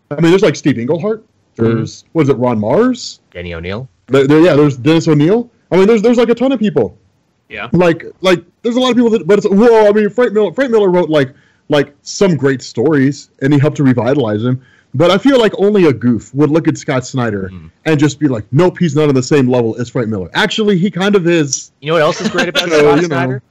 S4: I mean, there's like Steve Englehart. There's what is it, Ron Mars,
S3: Denny O'Neil.
S4: There's Dennis O'Neil. I mean, there's like a ton of people.
S2: Yeah.
S4: Like there's a lot of people that, but it's I mean, Frank Miller wrote like some great stories, and he helped to revitalize him. But I feel like only a goof would look at Scott Snyder and just be like, nope, he's not on the same level as Frank Miller. Actually, he kind of is.
S3: You know what else is great about Scott Snyder?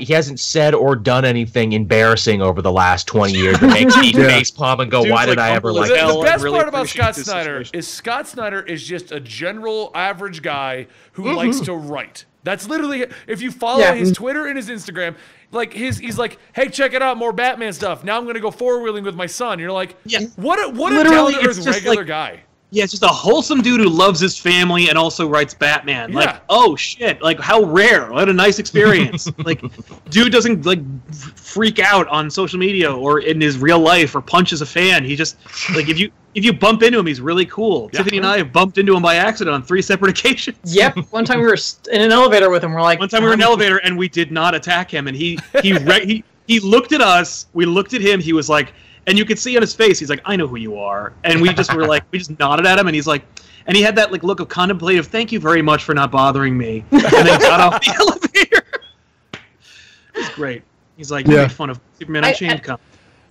S3: He hasn't said or done anything embarrassing over the last 20 years that makes me facepalm and go, why did I ever like that?
S1: The best part about Scott Snyder is Scott Snyder is just a general average guy who likes to write. That's literally, if you follow his Twitter and his Instagram, like he's like, hey, check it out, more Batman stuff. Now I'm going to go four-wheeling with my son. You're like, what a down-to-earth regular guy.
S2: Yeah, it's just a wholesome dude who loves his family and also writes Batman. Yeah. Like, oh shit, like how rare. What a nice experience. Like, dude doesn't like freak out on social media or in his real life or punches a fan. He just like if you bump into him, he's really cool. Yeah. Tiffany and I have bumped into him by accident on 3 separate occasions.
S5: Yep. One time we were in an elevator with him. We're like,
S2: one time we were in an elevator and we did not attack him, and he looked at us. We looked at him. He was like. And you could see on his face, he's like, I know who you are. And we just were like, we just nodded at him, and he's like, and he had that like look of contemplative, thank you very much for not bothering me. And then got off the elevator. It's great. He's like, you made fun of Superman Unchained Comics.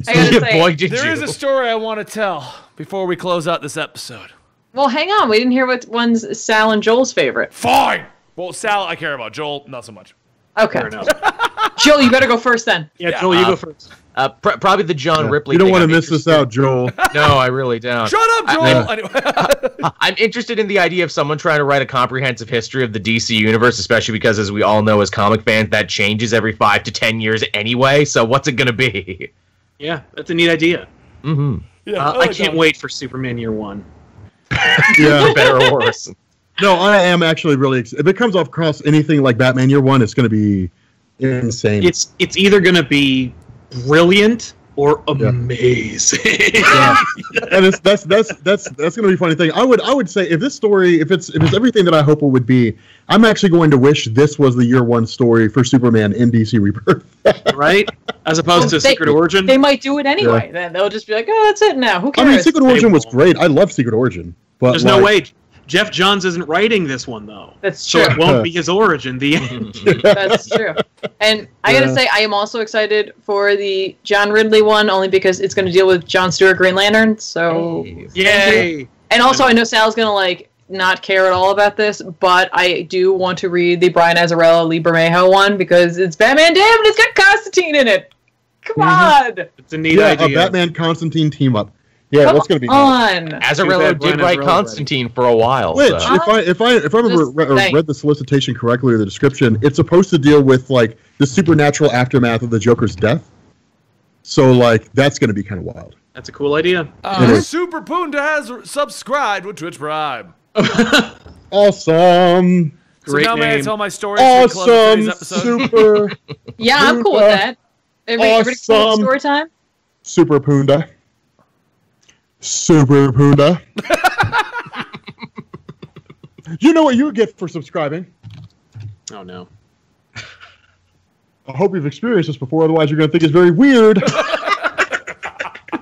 S5: I gotta say,
S1: there is a story I want to tell before we close out this episode.
S5: Well, hang on. We didn't hear what one's Sal and Joel's favorite.
S1: Fine. Well, Sal, I care about. Joel, not so much.
S5: Okay. Joel, you better go first then.
S2: Yeah, Joel, you go first.
S3: Probably the John Ripley.
S4: You don't
S3: want
S4: to miss this out, Joel.
S3: No, I really don't.
S1: Shut up, Joel!
S3: I'm interested in the idea of someone trying to write a comprehensive history of the DC universe, especially because, as we all know as comic fans, that changes every 5 to 10 years anyway. So what's it going to be?
S2: Yeah, that's a neat idea.
S3: Mm-hmm.
S2: Yeah, I can't wait for Superman Year One.
S4: Yeah,
S3: better or worse.
S4: No, I am actually really excited. If it comes off across anything like Batman Year One, it's going to be insane.
S2: It's either going to be brilliant or amazing.
S4: Yeah. And that's going to be a funny thing. I would say if this story, if it's everything that I hope it would be, I'm actually going to wish this was the Year One story for Superman in DC Rebirth.
S2: Right? As opposed to Secret Origin.
S5: They might do it anyway. Then they'll just be like, oh, that's it now. Who cares?
S4: I mean, Secret Origin was great. I love Secret Origin. But
S2: there's no way. Jeff Johns isn't writing this one, though.
S5: That's true.
S2: So it won't be his origin, the end.
S5: That's true. And I gotta say, I am also excited for the John Ridley one, only because it's going to deal with John Stewart Green Lantern, so...
S2: Yay!
S5: And also, I know Sal's going to, like, not care at all about this, but I do want to read the Brian Azzarello, Lee Bermejo one, because it's Batman Damn, and it's got Constantine in it! Come on!
S2: It's a neat idea.
S4: A Batman-Constantine team-up. Yeah, that's going to be
S5: fun.
S3: Azzarello did write Constantine for a while.
S4: Which, if I remember read the solicitation correctly or the description, it's supposed to deal with like the supernatural aftermath of the Joker's death. So like that's going to be kind of wild.
S2: That's a cool idea.
S1: Super Punta has subscribed with Twitch Prime.
S4: Awesome.
S1: So now may I tell my story?
S4: Awesome. Super.
S5: Yeah, I'm cool with that. Everybody cool with story time?
S4: Super Punta. Super Punda. You know what you get for subscribing?
S2: Oh, no.
S4: I hope you've experienced this before, otherwise you're going to think it's very weird.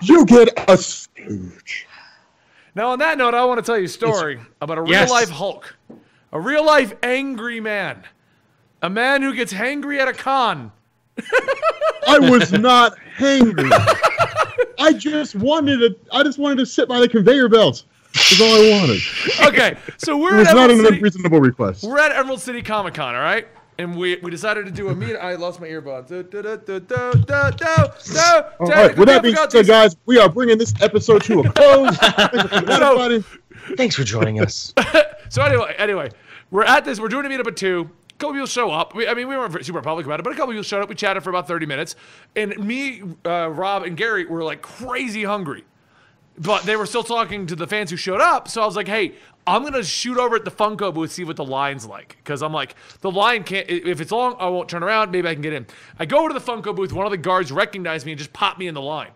S4: You get a Stooge.
S1: Now, on that note, I want to tell you a story about a real-life Hulk. A real-life angry man. A man who gets hangry at a con
S4: I was not hangry. I just wanted to sit by the conveyor belts. That's all I wanted.
S1: Okay, so
S4: it was not an unreasonable request.
S1: We're at Emerald City Comic Con, all right? And we decided to do a meet. I lost my earbuds.
S4: All right. With that being said, guys, we are bringing this episode to a close.
S3: Thanks for joining us.
S1: So anyway, we're at this. We're doing a meetup at 2. A couple people show up. We weren't super public about it, but a couple people showed up. We chatted for about 30 minutes. And me, Rob, and Gary were like crazy hungry. But they were still talking to the fans who showed up. So I was like, hey, I'm going to shoot over at the Funko booth, see what the line's like. Because I'm like, the line can't, if it's long, I won't turn around. Maybe I can get in. I go over to the Funko booth. One of the guards recognized me and just popped me in the line.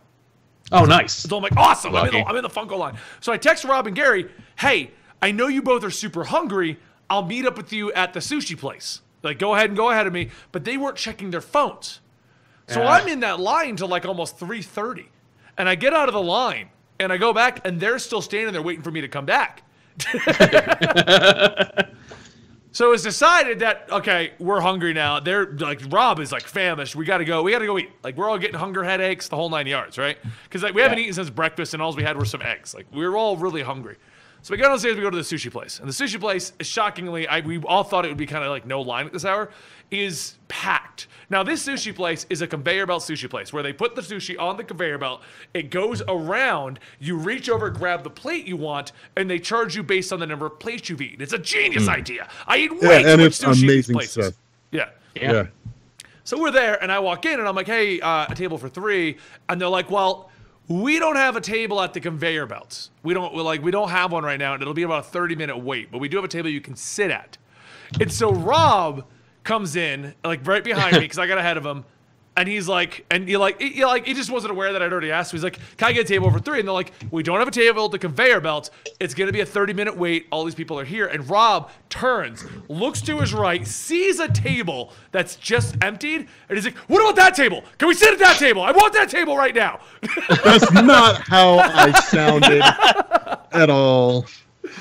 S2: Oh, nice.
S1: So I'm like, awesome. I'm in the Funko line. So I text Rob and Gary, hey, I know you both are super hungry. I'll meet up with you at the sushi place. Like, go ahead of me. But they weren't checking their phones. So I'm in that line till like almost 3:30. And I get out of the line. And I go back, and they're still standing there waiting for me to come back. So it's decided that, okay, we're hungry now. They're like, Rob is like famished. We gotta go eat. Like, we're all getting hunger headaches, the whole 9 yards, right? Because like, we haven't eaten since breakfast, and all we had were some eggs. Like, we were all really hungry. So we go downstairs, we go to the sushi place. And the sushi place, shockingly, we all thought it would be kind of like no line at this hour, is packed. Now, this sushi place is a conveyor belt sushi place where they put the sushi on the conveyor belt. It goes around. You reach over, grab the plate you want, and they charge you based on the number of plates you've eaten. It's a genius idea. I eat way too much sushi in these places. Stuff. Yeah. So we're there, and I walk in, and I'm like, hey, a table for 3. And they're like, well, we don't have a table at the conveyor belts. We don't have one right now, and it'll be about a 30-minute wait. But we do have a table you can sit at. And so Rob comes in like right behind me because I got ahead of him, and he's like, he just wasn't aware that I'd already asked. So he's like, can I get a table for 3? And they're like, we don't have a table at the conveyor belts. It's gonna be a 30-minute wait. All these people are here. And Rob turns, looks to his right, sees a table that's just emptied, and he's like, what about that table? Can we sit at that table? I want that table right now.
S4: That's not how I sounded at all.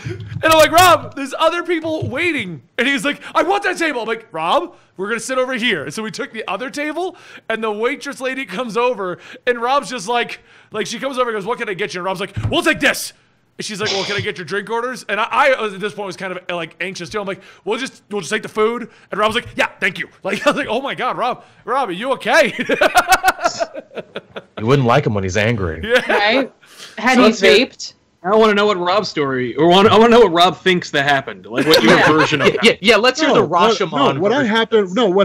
S1: And I'm like, Rob, there's other people waiting. And he's like, I want that table. I'm like, Rob, we're going to sit over here. And so we took the other table, and the waitress lady comes over, and Rob's just like she comes over and goes, what can I get you? And Rob's like, we'll take this. And she's like, well, can I get your drink orders? And I at this point was kind of like anxious too. I'm like, we'll just take the food. And Rob's like, yeah, thank you. Like, I was like, oh my God, Rob, are you okay?
S3: You wouldn't like him when he's angry.
S1: Yeah.
S5: Right? Had he vaped?
S2: I want to know what Rob's story, or I want to know what Rob thinks that happened. Like, what your version of that.
S3: Yeah, let's hear the Rashomon.
S4: What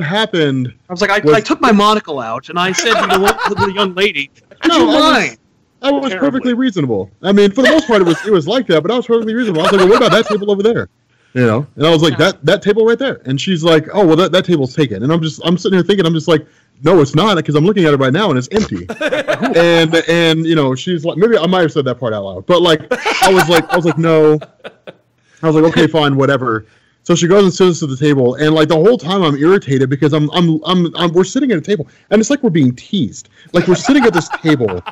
S4: happened?
S2: I was like, I took my monocle out, and I said to the young lady, would you mind?
S4: I was perfectly reasonable. I mean, for the most part, it was like that, but I was perfectly reasonable. I was like, well, what about that table over there? You know? And I was like, that table right there. And she's like, oh, well, that table's taken. And I'm sitting here thinking, I'm just like, no, it's not, because I'm looking at it right now and it's empty. and you know, she's like, maybe I might have said that part out loud, but like, I was like, no. I was like, okay, fine, whatever. So she goes and sits at the table, and like the whole time I'm irritated because we're sitting at a table, and it's like we're being teased. Like we're sitting at this table,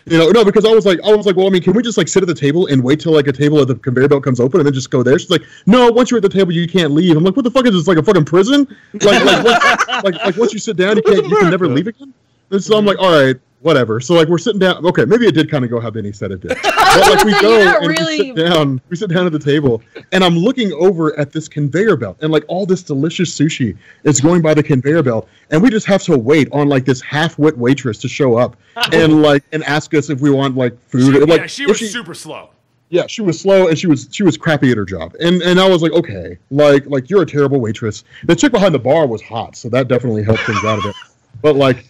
S4: you know? No, because I was like, well, I mean, can we just like sit at the table and wait till like a table at the conveyor belt comes open and then just go there? She's like, no, once you're at the table, you can't leave. I'm like, what the fuck is this? Like a fucking prison? Like once you sit down, you can never leave again. And so I'm like, all right, whatever. So like we're sitting down. Okay, maybe it did kind of go how Benny said it did. But like we go and we sit down at the table, and I'm looking over at this conveyor belt, and like all this delicious sushi is going by the conveyor belt, and we just have to wait on like this half-wit waitress to show up and ask us if we want like food.
S1: She was super slow.
S4: Yeah, she was slow, and she was crappy at her job. And I was like, okay, like you're a terrible waitress. The chick behind the bar was hot, so that definitely helped things out a bit. But like,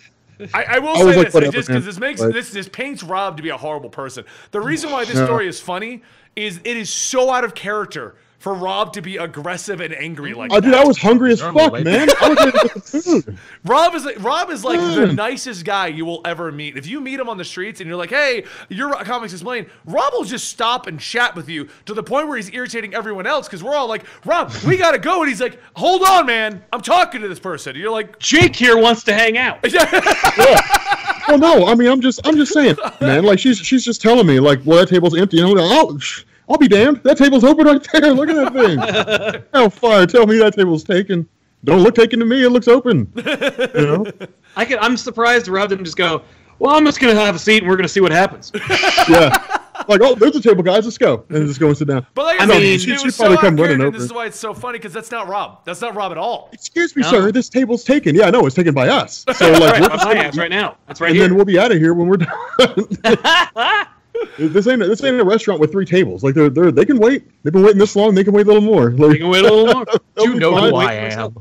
S1: I will say this, just because this paints Rob to be a horrible person. The reason why this story is funny is it is so out of character for Rob to be aggressive and angry like that.
S4: Dude, I was hungry as fuck, man. I was ready to get the food.
S1: Rob is like the nicest guy you will ever meet. If you meet him on the streets and you're like, hey, you're Comics Explained, Rob will just stop and chat with you to the point where he's irritating everyone else because we're all like, Rob, we gotta go. And he's like, hold on, man. I'm talking to this person. And you're like,
S2: Jake here wants to hang out.
S4: Yeah. Well, no, I mean, I'm just saying, man. Like she's just telling me, like, well, that table's empty. You know, I'll be damned. That table's open right there. Look at that thing. Hellfire. Tell me that table's taken. don't look taken to me. It looks open. You know?
S2: I'm surprised to have them just go, well, I'm just going to have a seat and we're going to see what happens.
S4: Yeah. Like, oh, there's a table, guys. Let's go. And just go and sit down.
S1: But like I mean, she'd probably come running over. This is why it's so funny, because that's not Rob. That's not Rob at all.
S4: Excuse me, sir. This table's taken. Yeah, no, it's taken by us. So, like,
S2: right, right now. It's right here.
S4: And then we'll be out of here when we're done. This ain't a restaurant with 3 tables. Like, they can wait. They've been waiting this long. They can wait a little more. Like,
S2: they can wait a little more.
S3: You know who I am.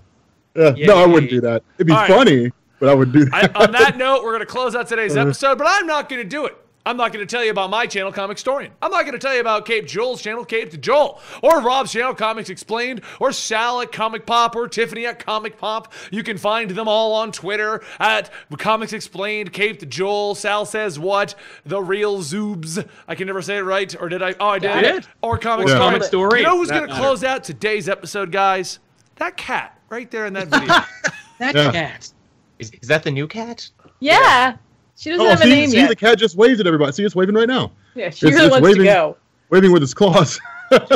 S4: Yeah, no, I wouldn't do that. It'd be funny, but I would do that.
S1: On that note, we're going to close out today's episode, but I'm not going to do it. I'm not going to tell you about my channel, Comicstorian. I'm not going to tell you about Cape Joel's channel, Cape to Joel, or Rob's channel, Comics Explained, or Sal at Comic Pop, or Tiffany at Comic Pop. You can find them all on Twitter at Comics Explained, Cape to Joel, Sal Says What, The Real Zoobs. I can never say it right, or did I? Oh, I did. Or Comicstorian. You know who's going to close out today's episode, guys? That cat right there in that video.
S2: That cat.
S3: Is that the new cat?
S5: Yeah. She doesn't have a name yet.
S4: See, the cat just waves at everybody. See, it's waving right now.
S5: Yeah, she really wants to go.
S4: Waving with its claws.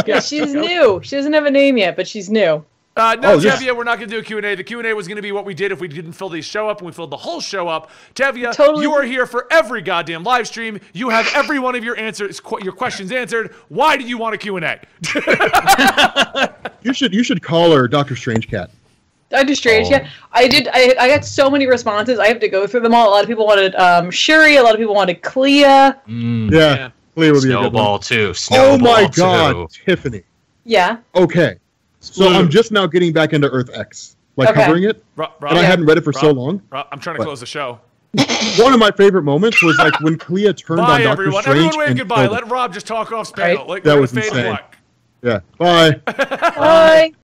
S5: Yeah, she's new. She doesn't have a name yet, but she's new.
S1: No, Tevia, we're not going to do a Q&A. The Q&A was going to be what we did if we didn't fill the show up, and we filled the whole show up. Tevia, you are here for every goddamn live stream. You have every one of your questions answered. Why do you want a Q&A?
S4: You should call her Dr. Strange Cat.
S5: Dr. Strange, yeah. I got so many responses. I have to go through them all. A lot of people wanted Shuri. A lot of people wanted Clea.
S4: Yeah. Clea would be a good one.
S3: Too.
S4: Oh my God, Tiffany.
S5: Yeah.
S4: Okay. So I'm just now getting back into Earth X, covering it,
S1: Rob,
S4: and I hadn't read it for so long.
S1: Rob, I'm trying to close the show.
S4: One of my favorite moments was like when Clea turned on Doctor Strange.
S1: Everyone wave goodbye. Let Rob just talk off panel.
S4: That was insane. Yeah. Bye.
S5: Bye.